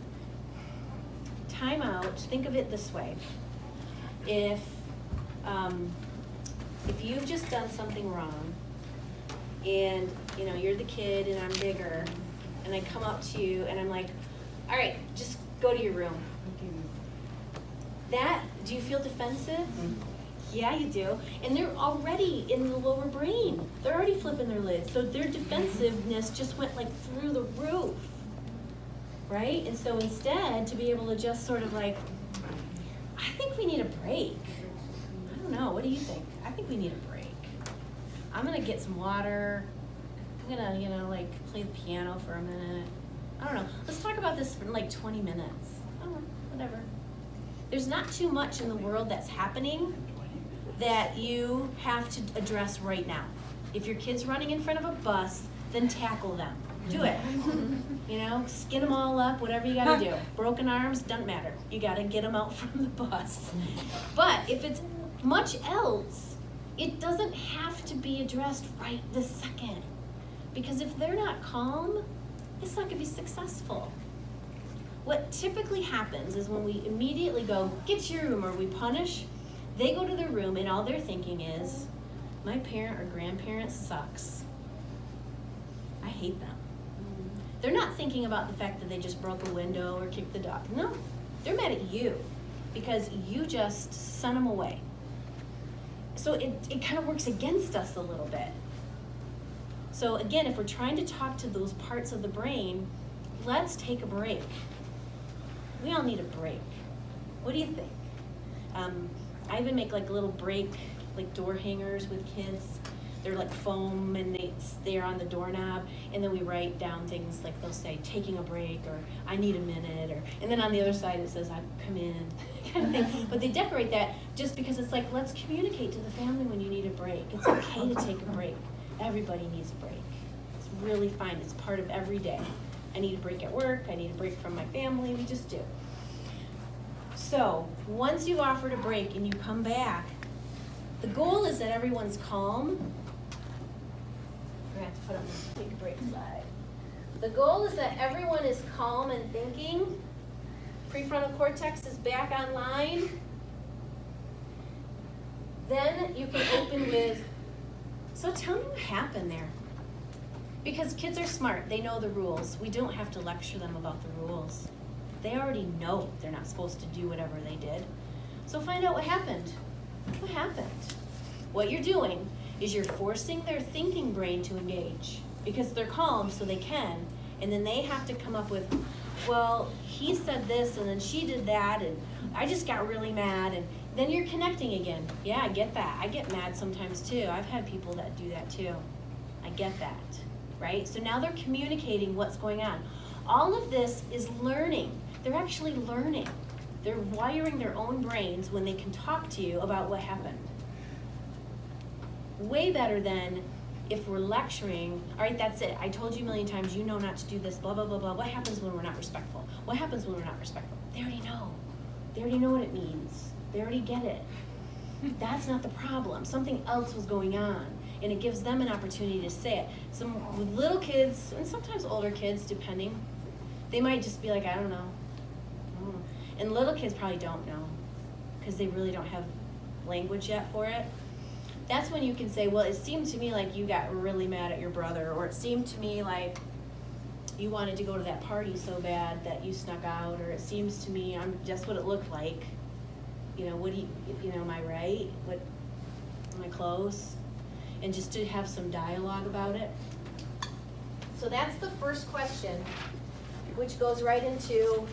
timeout, think of it this way. If you've just done something wrong, and you know you're the kid and I'm bigger, and I come up to you and I'm like, all right, just go to your room. Do you feel defensive? Mm-hmm. Yeah, you do. And they're already in the lower brain. They're already flipping their lids. So their defensiveness just went like through the roof, right? And so instead, to be able to just sort of like, I think we need a break. I don't know, what do you think? I think we need a break. I'm gonna get some water. I'm gonna, like play the piano for a minute. I don't know. Let's talk about this for like 20 minutes. I don't know, whatever. There's not too much in the world that's happening that you have to address right now. If your kid's running in front of a bus, then tackle them. Do it. You know, skin them all up, whatever you gotta do. Broken arms, doesn't matter. You gotta get them out from the bus. But if it's much else, it doesn't have to be addressed right this second. Because if they're not calm, it's not gonna be successful. What typically happens is when we immediately go, get to your room, or we punish, they go to their room and all they're thinking is, my parent or grandparent sucks. I hate them. They're not thinking about the fact that they just broke a window or kicked the dog. No, they're mad at you because you just sent them away. So it kind of works against us a little bit. So again, if we're trying to talk to those parts of the brain, let's take a break. We all need a break. What do you think? I even make like little break, like door hangers with kids. They're like foam and they're on the doorknob, and then we write down things like they'll say, taking a break, or I need a minute, and then on the other side it says, I come in, kind of thing. But they decorate that just because it's like, let's communicate to the family when you need a break. It's okay to take a break. Everybody needs a break. It's really fine. It's part of every day. I need a break at work, I need a break from my family, we just do. So, once you've offered a break and you come back, the goal is that everyone's calm. We're gonna have to put on the big break slide. The goal is that everyone is calm and thinking. Prefrontal cortex is back online. Then you can open with, so tell me what happened there. Because kids are smart, they know the rules. We don't have to lecture them about the rules. They already know they're not supposed to do whatever they did. So find out what happened. What happened? What you're doing is you're forcing their thinking brain to engage because they're calm so they can, and then they have to come up with, well, he said this and then she did that and I just got really mad, and then you're connecting again. Yeah, I get that. I get mad sometimes too. I've had people that do that too. I get that, right? So now they're communicating what's going on. All of this is learning. They're actually learning. They're wiring their own brains when they can talk to you about what happened. Way better than if we're lecturing, all right, that's it. I told you a million times, you know not to do this, blah, blah, blah, blah. What happens when we're not respectful? What happens when we're not respectful? They already know. They already know what it means. They already get it. That's not the problem. Something else was going on, and it gives them an opportunity to say it. Some little kids, and sometimes older kids, depending, they might just be like, I don't know. And little kids probably don't know because they really don't have language yet for it. That's when you can say, well, it seemed to me like you got really mad at your brother, or it seemed to me like you wanted to go to that party so bad that you snuck out, or it seems to me, just what it looked like. You know, what do you know, am I right? What, am I close? And just to have some dialogue about it. So that's the first question, which goes right into,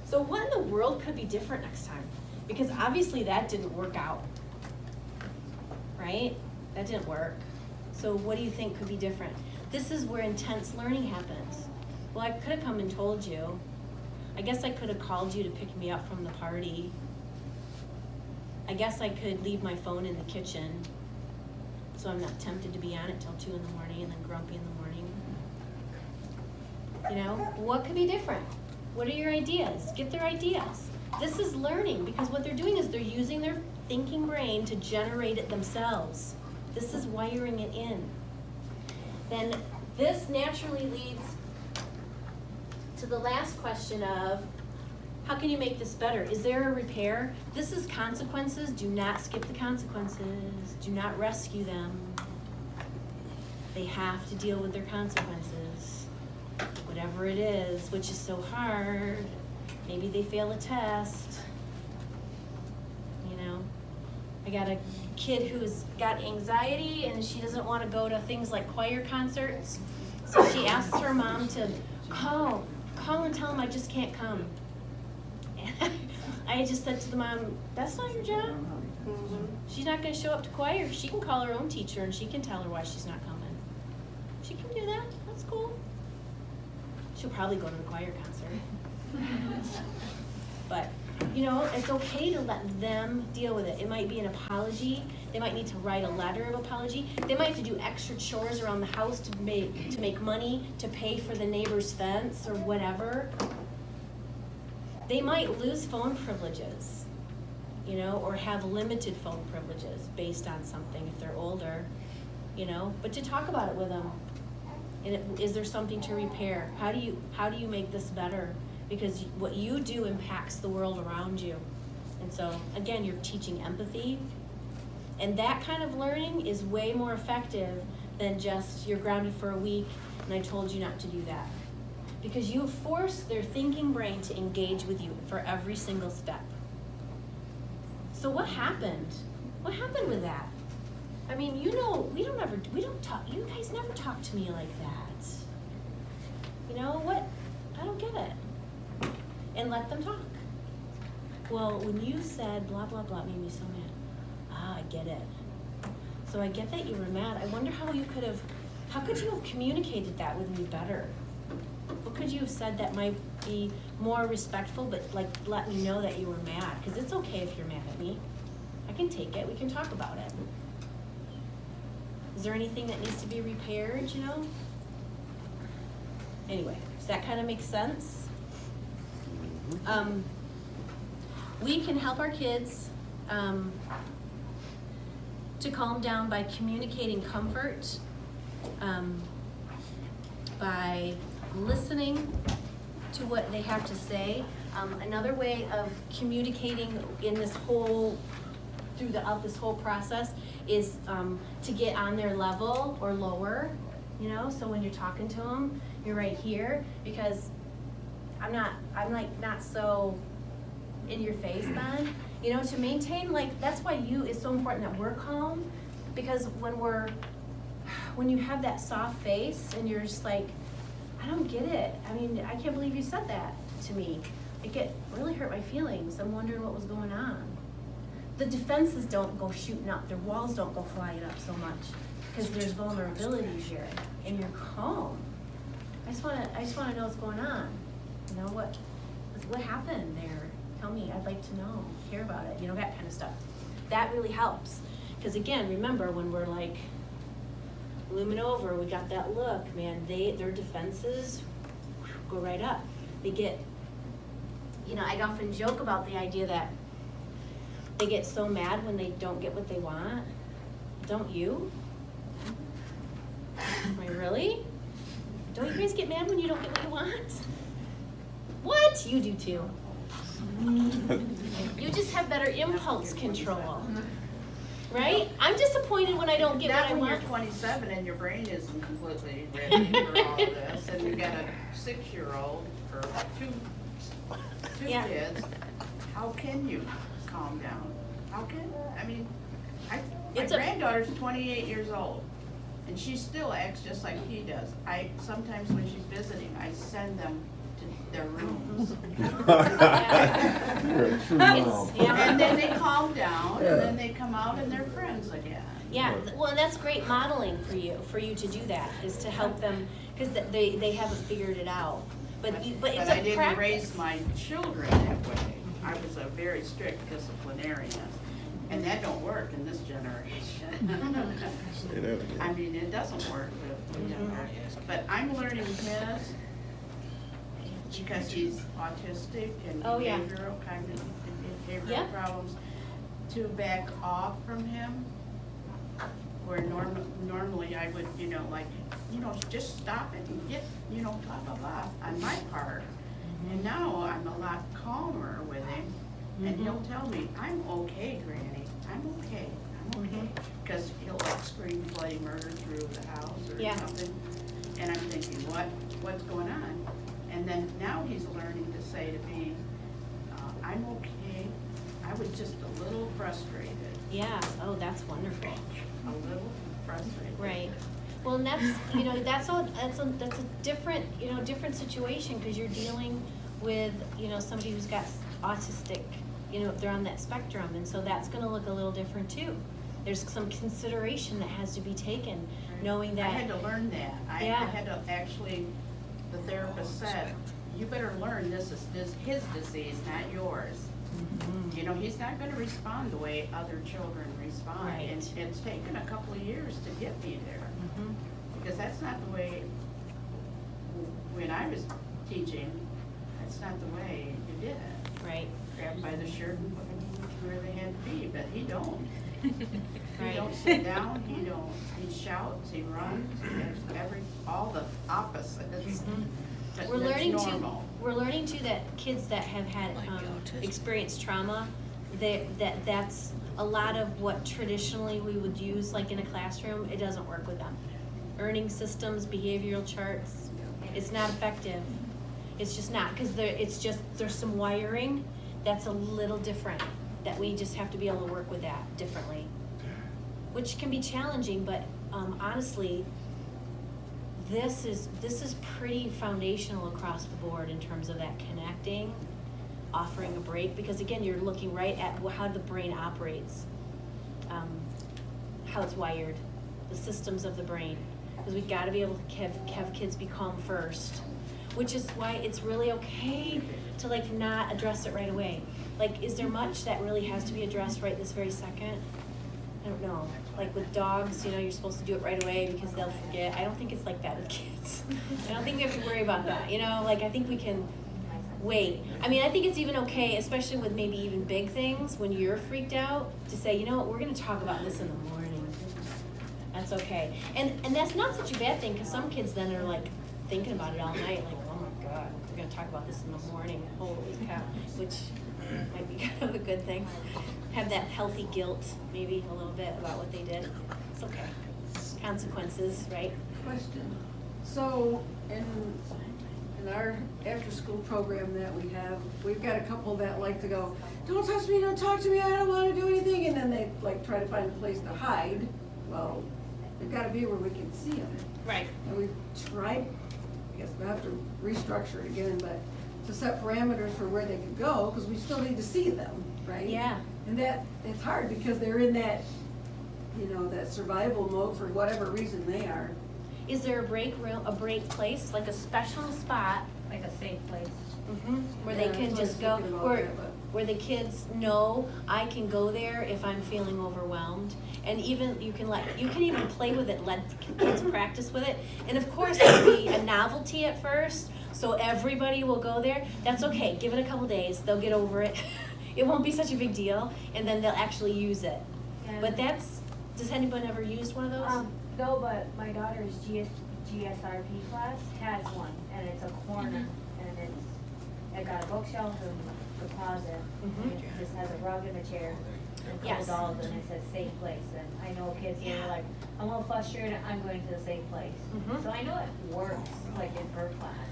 so what in the world could be different next time? Because obviously that didn't work out, right? That didn't work. So what do you think could be different? This is where intense learning happens. Well, I could have come and told you. I guess I could have called you to pick me up from the party. I guess I could leave my phone in the kitchen so I'm not tempted to be on it till 2 in the morning and then grumpy in the morning. You know, what could be different? What are your ideas? Get their ideas. This is learning because what they're doing is they're using their thinking brain to generate it themselves. This is wiring it in. Then this naturally leads to the last question of, how can you make this better? Is there a repair? This is consequences. Do not skip the consequences. Do not rescue them. They have to deal with their consequences. Whatever it is, which is so hard. Maybe they fail a test. You know, I got a kid who's got anxiety and she doesn't want to go to things like choir concerts. So she asks her mom to call and tell them I just can't come. And I just said to the mom, that's not your job. She's not going to show up to choir. She can call her own teacher and she can tell her why she's not coming. She can do that. That's cool. She'll probably go to the choir concert. But, you know, it's okay to let them deal with it. It might be an apology. They might need to write a letter of apology. They might have to do extra chores around the house to make money to pay for the neighbor's fence or whatever. They might lose phone privileges, you know, or have limited phone privileges based on something if they're older, you know. But to talk about it with them. And is there something to repair? How do you make this better? Because what you do impacts the world around you. And so, again, you're teaching empathy. And that kind of learning is way more effective than just you're grounded for a week and I told you not to do that. Because you force their thinking brain to engage with you for every single step. So what happened? What happened with that? I mean, you know, we don't talk, you guys never talk to me like that. You know what? I don't get it. And let them talk. Well, when you said blah, blah, blah, it made me so mad. Ah, I get it. So I get that you were mad. I wonder how could you have communicated that with me better? What could you have said that might be more respectful, but like let me know that you were mad? Because it's okay if you're mad at me. I can take it. We can talk about it. Is there anything that needs to be repaired, you know? Anyway, does that kind of make sense? We can help our kids to calm down by communicating comfort, by listening to what they have to say. Another way of communicating in this whole, throughout this whole process is to get on their level or lower, you know? So when you're talking to them, you're right here, because I'm like not so in your face then, you know, to maintain, like, that's why it's so important that we're calm, because when you have that soft face and you're just like, I don't get it. I mean, I can't believe you said that to me. It really hurt my feelings. I'm wondering what was going on. The defenses don't go shooting up. Their walls don't go flying up so much because there's vulnerabilities here, and you're calm. I just wanna know what's going on. You know, what happened there? Tell me, I'd like to know, hear about it, you know, that kind of stuff. That really helps. Because again, remember when we're like looming over, we got that look, man, their defenses go right up. They get, you know, I often joke about the idea that they get so mad when they don't get what they want. Don't you? Am I really? Don't you guys get mad when you don't get what you want? What? You do too. You just have better impulse control, right? I'm disappointed when I don't get what I Not when you're want. 27 and your brain isn't completely ready for all of this, and you got a 6-year-old or two Yeah. kids. How can you calm down? How can, I mean, my It's a- granddaughter's 28 years old, and she still acts just like he does. Sometimes when she's visiting, I send them to their rooms. You're a true mom. Yeah. And then they calm down, and then they come out and they're friends again. Yeah, well, and that's great modeling for you to do that, is to help them, because they haven't figured it out. But it's a But I didn't practice. raise my children that way. I was a very strict disciplinarian, and that don't work in this generation. Say that again. I mean, it doesn't work with younger. But I'm learning his, because he's autistic and Oh, yeah. cognitive Yeah. behavioral problems, to back off from him. Where normally I would, just stop it and get, blah, blah, blah, on my part. And now I'm a lot calmer with him, and he'll tell me, I'm okay, Granny, I'm okay. Because he'll like scream bloody murder through the house Yeah. or something. And I'm thinking, what's going on? And then now he's learning to say to me, I'm okay, I was just a little frustrated. Yeah, oh, that's wonderful. A little frustrated. Right. Well, and that's, that's a different, different situation, because you're dealing with, somebody who's got autistic, they're on that spectrum, and so that's gonna look a little different too. There's some consideration that has to be taken, knowing that. I had to learn that. I Yeah. had to actually, the therapist said, you better learn this is his disease, not yours. He's not gonna respond the way other children respond. Right. And it's taken a couple of years to get me there. Because that's not the way, when I was teaching, that's not the way you did it. Right. Grab by the shirt and put them where they had to be, but he don't. He Right. don't sit down, he shouts, he runs, he does all the opposites. But We're that's learning normal. we're learning too that kids that have had experienced trauma, that's a lot of what traditionally we would use like in a classroom. It doesn't work with them. Earning systems, behavioral charts, it's not effective. It's just not, because there's some wiring that's a little different, that we just have to be able to work with that differently, which can be challenging, but honestly, this is pretty foundational across the board in terms of that connecting, offering a break, because again, you're looking right at how the brain operates, how it's wired, the systems of the brain, because we've got to be able to have kids be calm first, which is why it's really okay to like not address it right away. Like, is there much that really has to be addressed right this very second? I don't know, like with dogs, you know, you're supposed to do it right away because they'll forget. I don't think it's like that with kids. I don't think we have to worry about that, you know, like I think we can wait. I mean, I think it's even okay, especially with maybe even big things, when you're freaked out, to say, you know what, we're gonna talk about this in the morning. That's okay. And that's not such a bad thing, because some kids then are like thinking about it all night, like, oh my God, we're gonna talk about this in the morning, holy cow, which might be kind of a good thing. Have that healthy guilt, maybe a little bit about what they did. It's okay. Consequences, right? Question. So in our after-school program that we have, we've got a couple that like to go, don't touch me, don't talk to me, I don't wanna do anything, and then they like try to find a place to hide. Well, they've gotta be where we can see them. Right. And we've tried, I guess we'll have to restructure it again, but to set parameters for where they can go, because we still need to see them, right? Yeah. And that, it's hard because they're in that, you know, that survival mode for whatever reason they are. Is there a break room, a break place, like a special spot, Like a safe place. where Yeah, they can that's what I just was go, thinking about where, that, but- where the kids know I can go there if I'm feeling overwhelmed? And even, you can even play with it, let kids practice with it. And of course, it'll be a novelty at first, so everybody will go there. That's okay, give it a couple days, they'll get over it. It won't be such a big deal, and then they'll actually use it. But does anyone ever use one of those? No, but my daughter's GSRP class has one, and it's a corner, and it got a bookshelf and a closet, and it just has a rug and a chair, and a Yes. couple dolls, and it says safe place, and I know kids that are like, I'm a little frustrated, I'm going to the safe place. Mhm. So I know it works, like in her class,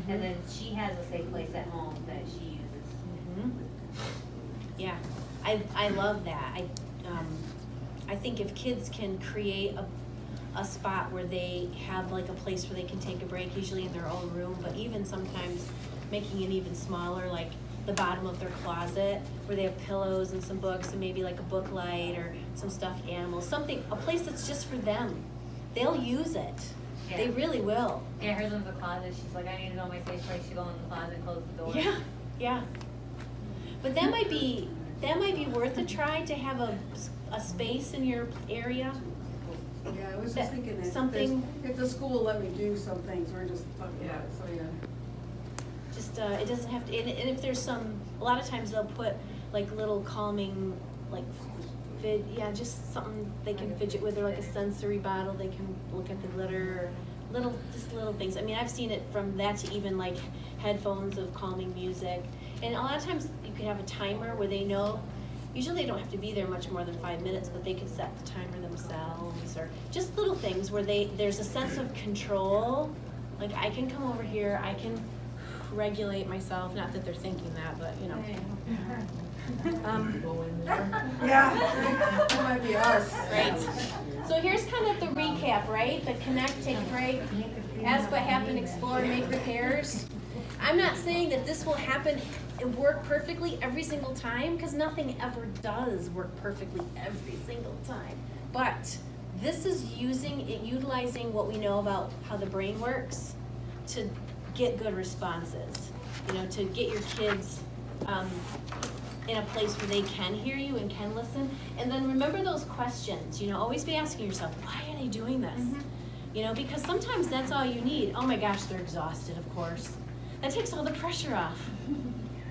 and then she has a safe place at home that she uses. Mhm. Yeah, I love that. I think if kids can create a spot where they have like a place where they can take a break, usually in their own room, but even sometimes making it even smaller, like the bottom of their closet, where they have pillows and some books and maybe like a book light or some stuffed animals, something, a place that's just for them. They'll use it. They Yeah. really will. Yeah, hers was a closet, she's like, I need to know my safe place, she go in the closet, close the door. Yeah, yeah. But that might be worth a try, to have a space in your area. Yeah, I was That- just thinking that something- if the school let me do some things, we're just talking about it, so yeah. Just, it doesn't have to, and if there's a lot of times they'll put like little calming, like, just something they can fidget with, or like a sensory bottle, they can look at the glitter, or just little things. I mean, I've seen it from that to even like headphones of calming music. And a lot of times you can have a timer where they know, usually they don't have to be there much more than 5 minutes, but they could set the timer themselves, or just little things where there's a sense of control. Like, I can come over here, I can regulate myself, not that they're thinking that, but you know. Yeah, that might be us. Right. So here's kind of the recap, right? The connect, take a break, ask what happened, explore, make repairs. I'm not saying that this will happen and work perfectly every single time, because nothing ever does work perfectly every single time. But this is utilizing what we know about how the brain works to get good responses. You know, to get your kids in a place where they can hear you and can listen. And then remember those questions, you know, always be asking yourself, why are they doing this? You know, because sometimes that's all you need. Oh my gosh, they're exhausted, of course. That takes all the pressure off.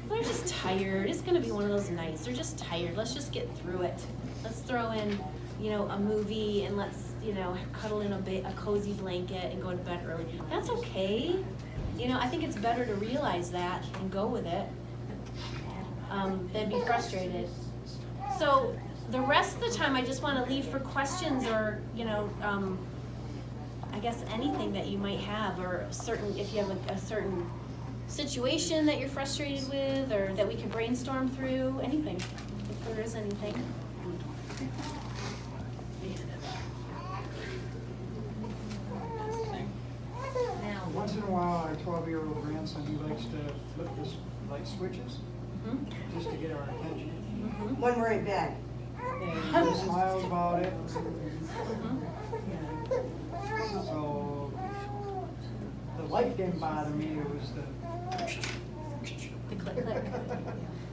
They're just tired. It's gonna be one of those nights. They're just tired. Let's just get through it. Let's throw in, you know, a movie, and let's, you know, cuddle in a cozy blanket and go to bed early. That's okay. You know, I think it's better to realize that and go with it than be frustrated. So the rest of the time, I just want to leave for questions, or, you know, I guess anything that you might have, or if you have a certain situation that you're frustrated with, or that we can brainstorm through, anything, if there is anything. Once in a while, our 12-year-old grandson, he likes to flip his light switches just to get our attention. When we're in bed. And he smiles about it. So the light didn't bother me, it was The click click.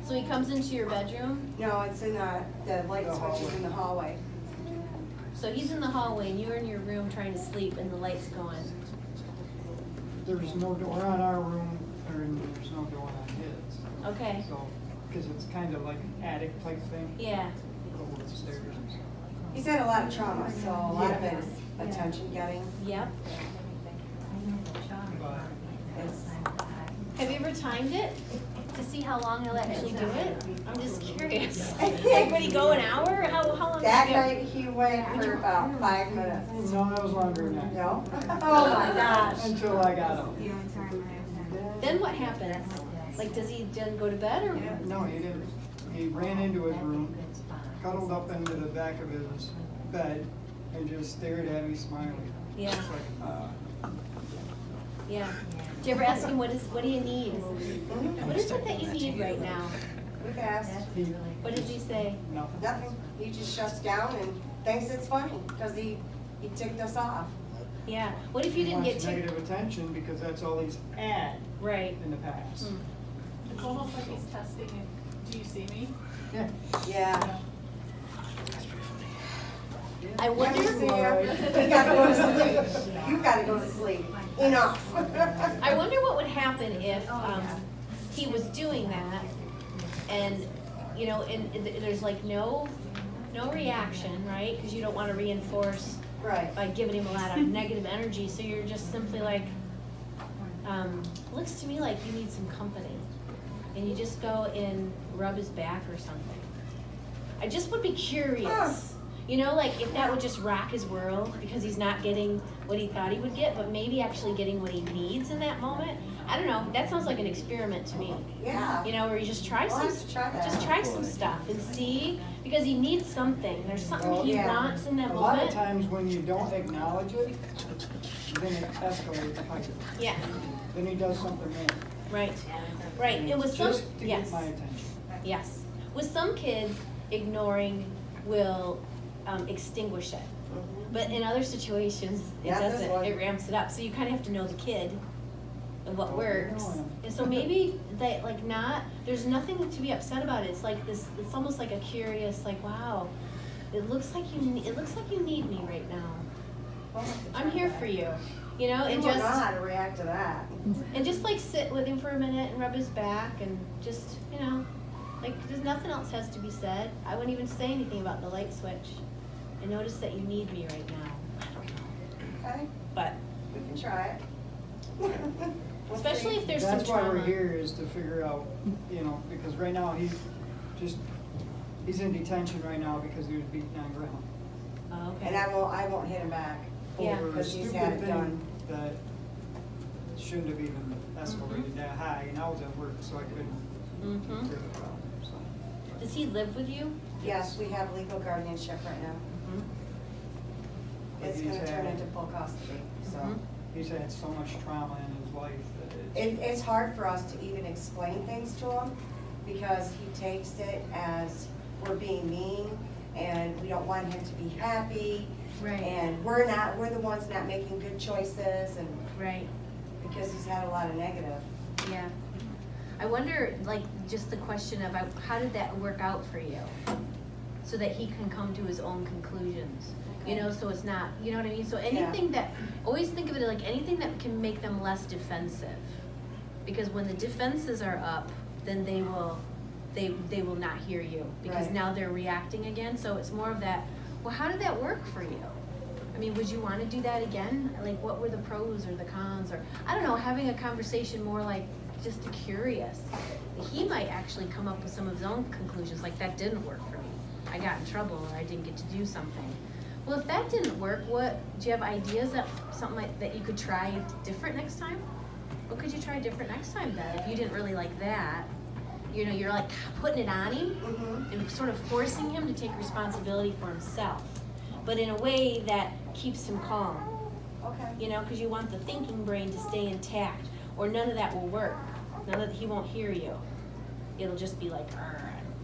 So he comes into your bedroom, No, it's in the light The switch is in the hallway. so he's in the hallway and you're in your room trying to sleep and the light's going. There's no door on our room, or there's no door on his. Okay, So, because it's kind of like an attic type thing, yeah, go with the stairs and stuff. He's had a lot of trauma, so a lot of it is attention getting. yep. But It's, Have you ever timed it to see how long he'll actually do it? I'm just curious. Like, would he go an hour? How long? that did he go? night he went for about 5 minutes. no, that was longer than that. No? Oh my gosh. Until I got up. Then what happens? Like, does he then go to bed or? No, he didn't. He ran into his room, cuddled up into the back of his bed, and just stared at me smiling. Yeah, It's like, yeah. Do you ever ask him, what do you need? What is it that you need right now? We've asked, he, What does he say? nothing. nothing. He just shuts down and thinks it's funny, because he ticked us off. Yeah, what if you He didn't get wants ticked? negative attention because that's all he's had Right. in the past. Hmm. It's almost like he's testing if, do you see me? Yeah. Yeah. I wonder, You gotta go to sleep. You gotta go to sleep. Enough. I wonder what would happen if, he was doing that and, you know, and there's like no reaction, right? Cause you don't wanna reinforce Right. by giving him a lot of negative energy, so you're just simply like, looks to me like you need some company. And you just go and rub his back or something. I just would be curious, you know, like if that would just rock his world because he's not getting what he thought he would get, but maybe actually getting what he needs in that moment. I don't know, that sounds like an experiment to me. Yeah. You know, where you just try We'll some, have to try that. just try some stuff and see, because he needs something. There's something Well, he yeah. wants in that A lot of moment. times when you don't acknowledge it, then it escalates higher. Yeah, Then he does something more. right, right. And with some, Just to yes. get my attention. Yes. With some kids, ignoring will extinguish it. But in other situations, it Yeah, this doesn't. one. It ramps it up. So you kind of have to know the kid and what Oh, works. no. And so maybe that, like, there's nothing to be upset about. It's like this, it's almost like a curious, like, wow, it looks like you need me right now. I'm here for you. You know, You and will know just, how to react to that. and just like sit with him for a minute and rub his back and just, you know, like there's nothing else has to be said. I wouldn't even say anything about the light switch. I notice that you need me right now. I don't know. Okay, But we can try it. We'll especially see. if there's some That's why trauma. we're here, is to figure out, you know, because right now he's in detention right now because he was beaten on ground. Oh, And okay. I won't hit him back. Yeah. Over a Because he's stupid had it thing done. that shouldn't have even escalated Mm-hmm. that high, and I was at work, so I couldn't Mhm. hear the problem, so. Does he live with you? Yes, we have legal guardianship right now. Mhm. It's He's gonna turn had- into full custody, so. Mhm. He's had so much trauma in his life that it's. It's hard for us to even explain things to him because he takes it as we're being mean and we don't want him to be happy. Right. And we're the ones not making good choices and Right. because he's had a lot of negative. Yeah. I wonder, like, just the question of how did that work out for you? So that he can come to his own conclusions. You know, so it's not, you know what I mean? So anything that, always think of it like anything that can make them less defensive. Because when the defenses are up, then they will not hear you. Because Right. now they're reacting again. So it's more of that, well, how did that work for you? I mean, would you want to do that again? Like, what were the pros or the cons? Or, I don't know, having a conversation more like just curious. He might actually come up with some of his own conclusions, like, that didn't work for me. I got in trouble or I didn't get to do something. Well, if that didn't work, do you have ideas that that you could try different next time? What could you try different next time then? If you didn't really like that, you know, you're like putting it on him Mm-hmm. and sort of forcing him to take responsibility for himself, but in a way that keeps him calm, Okay. you know, because you want the thinking brain to stay intact, or none of that will work. None of he won't hear you. It'll just be like, you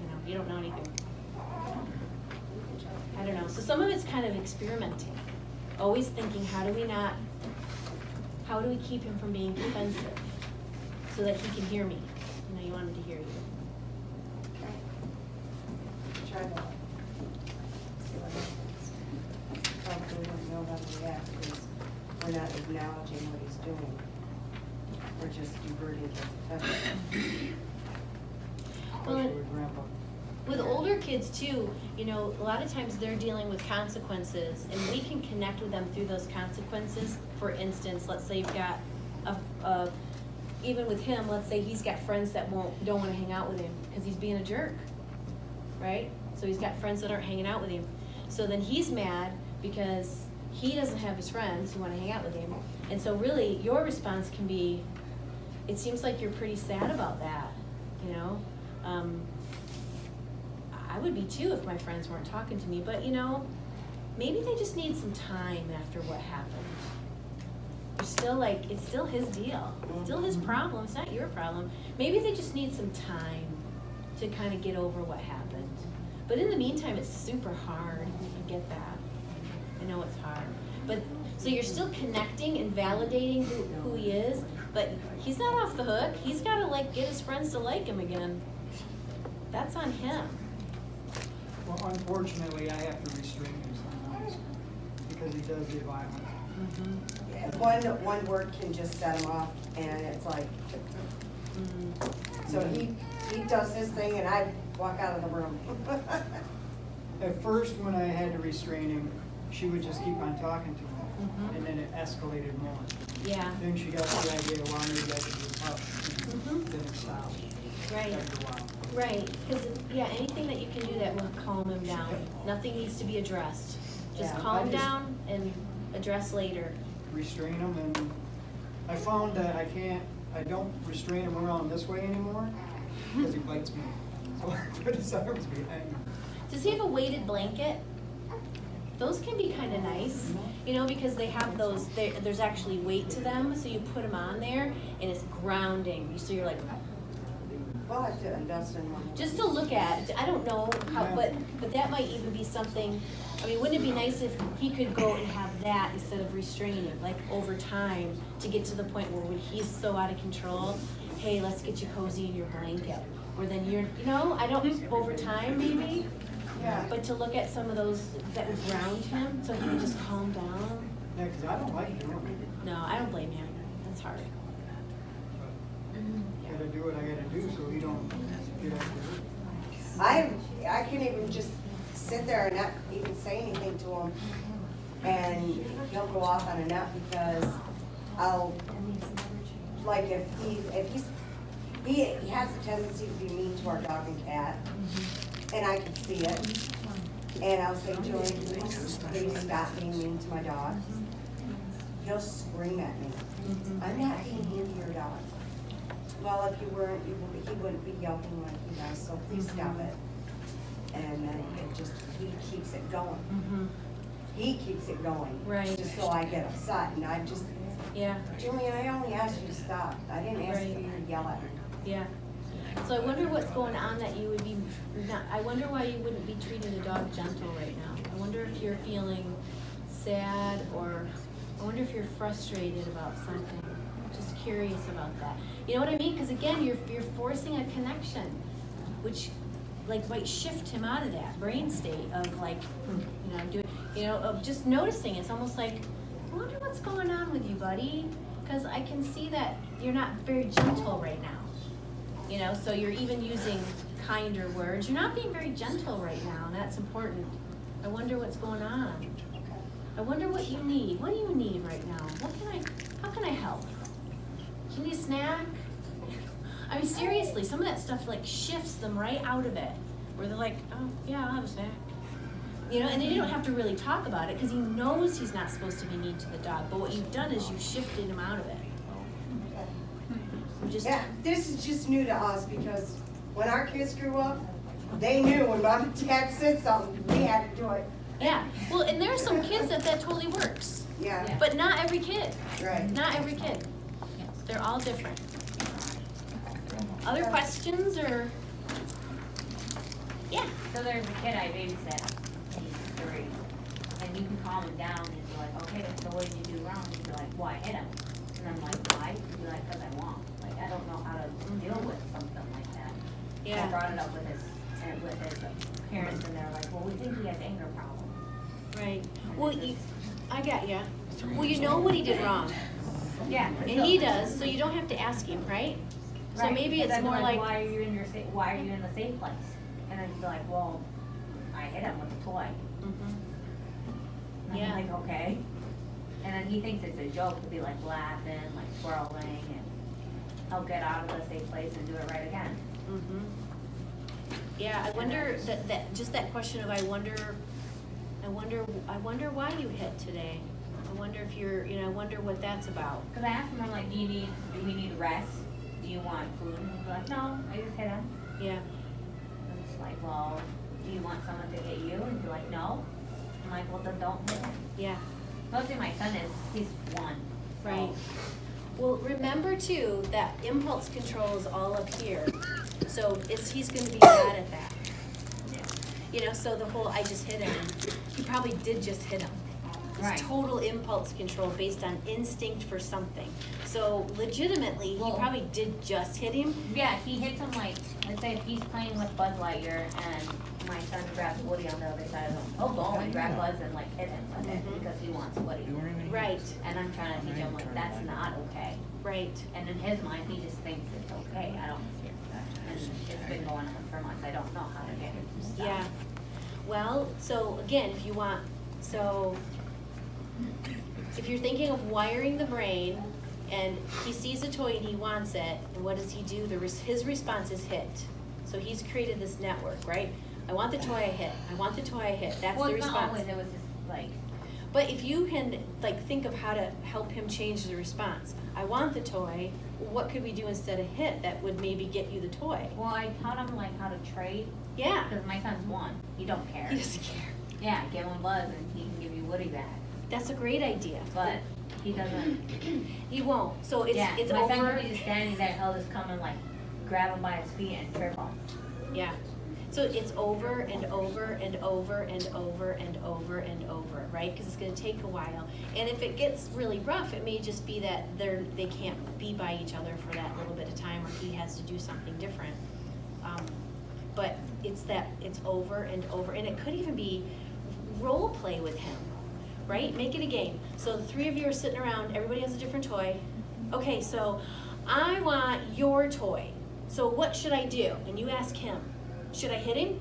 know, you don't know anything. I don't know. So some of it's kind of experimenting. Always thinking, how do we keep him from being defensive so that he can hear me? You know, you want him to hear you. try that. See what happens. Probably won't know how to react because we're not acknowledging what he's doing. We're just diverting his attention. Especially with grandpa. With older kids too, you know, a lot of times they're dealing with consequences and we can connect with them through those consequences. For instance, let's say you've got even with him, let's say he's got friends that don't wanna hang out with him because he's being a jerk, right? So he's got friends that aren't hanging out with him. So then he's mad because he doesn't have his friends who wanna hang out with him. And so really, your response can be, it seems like you're pretty sad about that, you know? I would be too if my friends weren't talking to me, but you know, maybe they just need some time after what happened. They're still like, it's still his deal, it's still his problem, it's not your problem. Maybe they just need some time to kind of get over what happened. But in the meantime, it's super hard, I get that. I know it's hard. But, so you're still connecting and validating who he is, but he's not off the hook. He's gotta like get his friends to like him again. That's on him. Well, unfortunately, I have to restrain him sometimes because he does get violent. Yeah, one word can just set him off and it's like, so he does his thing and I walk out of the room. At first, when I had to restrain him, she would just keep on talking to him, and then it escalated more. Yeah. Then she got the idea, well, maybe I should just up, and then it stopped Right. after a while. Right, because, yeah, anything that you can do that will calm him down. Nothing needs to be addressed. Just Yeah, calm I just- down and address later. Restrain him, and I found that I don't restrain him around this way anymore, because he bites me. So I put his arms behind me. Does he have a weighted blanket? Those can be kind of nice, you know, because they have those, there's actually weight to them, so you put them on there, and it's grounding, so you're like, We'll have to invest in one. just to look at, I don't know how, but that might even be something, I mean, wouldn't it be nice if he could go and have that instead of restraining, like over time, to get to the point where when he's so out of control, hey, let's get you cozy in your blanket, or then you're, you know, I don't, over time maybe, Yeah. but to look at some of those that would ground him, so he would just calm down. Yeah, because I don't like doing it. No, I don't blame him, that's hard. Gotta do what I gotta do so he don't get after it. I can even just sit there and not even say anything to him, and he'll go off on a nut because I'll, like he has a tendency to be mean to our dog and cat, and I can see it. And I'll say, Julie, please stop being mean to my dog. He'll scream at me. I'm not being mean to your dog. Well, if you weren't, he wouldn't be yelping like he does, so please stop it. And then he keeps it going. He keeps it going. Right. Just so I get upset, and I just, Yeah, Julian, I only asked you to stop. I didn't ask Right. you to yell at me. yeah. So I wonder what's going on that you would be, not, I wonder why you wouldn't be treating the dog gentle right now. I wonder if you're feeling sad, or I wonder if you're frustrated about something. Just curious about that. You know what I mean? Because again, you're forcing a connection, which like might shift him out of that brain state of like, of just noticing. It's almost like, I wonder what's going on with you, buddy, because I can see that you're not very gentle right now. You know, so you're even using kinder words. You're not being very gentle right now, and that's important. I wonder what's going on. I wonder what you need. What do you need right now? How can I help? Do you need a snack? I mean, seriously, some of that stuff like shifts them right out of it, where they're like, oh, yeah, I'll have a snack. You know, and then you don't have to really talk about it, because he knows he's not supposed to be mean to the dog, but what you've done is you've shifted him out of it. Just, Yeah, this is just new to us because when our kids grew up, they knew when mom and dad said something, they had to do it. yeah, well, and there are some kids that totally works, Yeah, but not every kid. right. Not every kid. They're all different. Other questions, or? Yeah. So there's a kid I babysit, he's 3, and you can calm him down and be like, okay, so what did you do wrong? He'd be like, well, I hit him. And I'm like, why? He'd be like, because I want. Like, I don't know how to deal with something like that. I Yeah. brought it up with his and with his parents, and they're like, well, we think he has anger problems. Right. And Well, it's you, just- I got ya. Well, you know what he did wrong, Yeah. and he does, so you don't have to ask him, right? So Right, maybe and it's then more they're like, why are you in your why are you in the safe place? And then he'd be like, well, I hit him with a toy. Mhm. And Yeah. I'm like, okay. And then he thinks it's a joke to be like laughing, like swirling, and I'll get out of the safe place and do it right again. Mhm. Yeah, I wonder that just that question of I wonder why you hit today. I wonder if you're, I wonder what that's about. Cause I asked him, I'm like, do we need rest? Do you want food? And he's like, no, I just hit him. Yeah. And it's like, well, do you want someone to hit you? And he's like, no. I'm like, well, then don't hit him. Yeah. Mostly my son he's 1. so- Right. Well, remember too, that impulse control is all up here. So he's gonna be bad at that. So the whole, I just hit him, he probably did just hit him. Right. It's total impulse control based on instinct for something. So legitimately, he Well- probably did just hit him. Yeah, he hits him like, let's say if he's playing with Buzz Lightyear and my son grabs Woody on the other side of him, he'll go and grab Buzz and like hit him with Mhm. it because he wants Woody. Right, And I'm trying to teach him like, that's not okay. right. And in his mind, he just thinks it's okay. I don't, and it's been going on for months. I don't know how to get him to stop. Yeah. Well, so again, if you're thinking of wiring the brain and he sees a toy and he wants it, and what does he do? His response is hit. So he's created this network, right? I want the toy, I hit. I want the toy, I hit. That's Well, the it's not response. always, it was just like, But if you can think of how to help him change the response. I want the toy, what could we do instead of hit that would maybe get you the toy? well, I taught him like how to trade Yeah. because my son's 1. He don't care. He doesn't care. Yeah, give him Buzz and he can give you Woody back. That's a great idea. But he doesn't. He won't. So it's Yeah, it's my son over. could be just standing there, he'll just come and like grab him by his feet and trip him. Yeah. So it's over and over and over and over and over and over, right? Because it's going to take a while. And if it gets really rough, it may just be that they can't be by each other for that little bit of time, or he has to do something different. But it's over and over, and it could even be role play with him, right? Make it a game. So the 3 of you are sitting around, everybody has a different toy. Okay, so I want your toy. So what should I do? And you ask him. Should I hit him?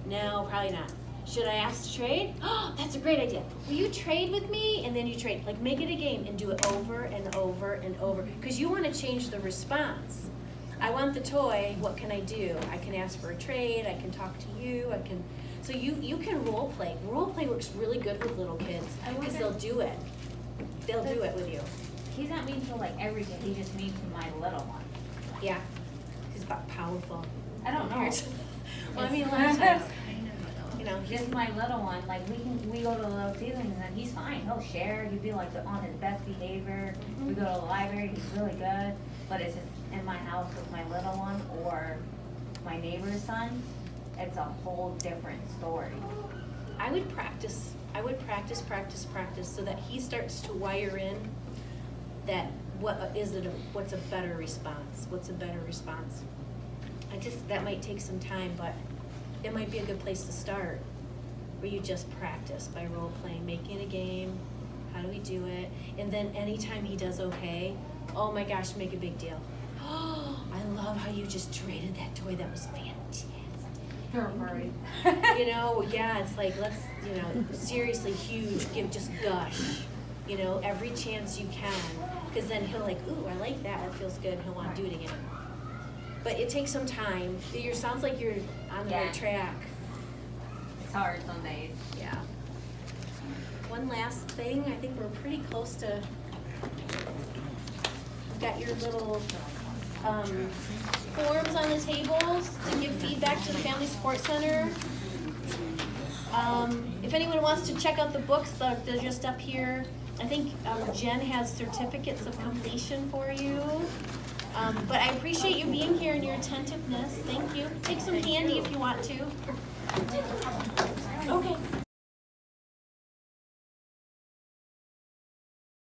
No, probably not. Should I ask to trade? Oh, that's a great idea. Will you trade with me? And then you trade. Like, make it a game and do it over and over and over. Because you want to change the response. I want the toy, what can I do? I can ask for a trade, I can talk to you, so you can role play. Role play works really good with little kids, because they'll do it. They'll do it with you. He's not mean to like every kid, he just mean to my little one. Yeah. He's about powerful. I don't know. Well, I mean, a lot of times, Just my little one, like we go to Little Caesars and he's fine, he'll share, he'd be like on his best behavior. We go to the library, he's really good, but it's just in my house with my little one or my neighbor's son, it's a whole different story. I would practice, so that he starts to wire in that what's a better response? That might take some time, but it might be a good place to start, where you just practice by role playing, making it a game, how do we do it? And then anytime he does okay, oh my gosh, make a big deal. Oh, I love how you just traded that toy, that was fantastic. Yeah, it's like, let's, seriously huge, just gush, every chance you can. Because then he'll like, ooh, I like that feels good, and he'll want to do it again. But it takes some time. It sounds like you're on the right track. It's hard some days. Yeah. One last thing, I think we're pretty close to, you've got your little forms on the tables to give feedback to the Family Support Center. If anyone wants to check out the books, they're just up here. I think Jen has certificates of completion for you. But I appreciate you being here and your attentiveness. Thank you. Take some candy if you want to.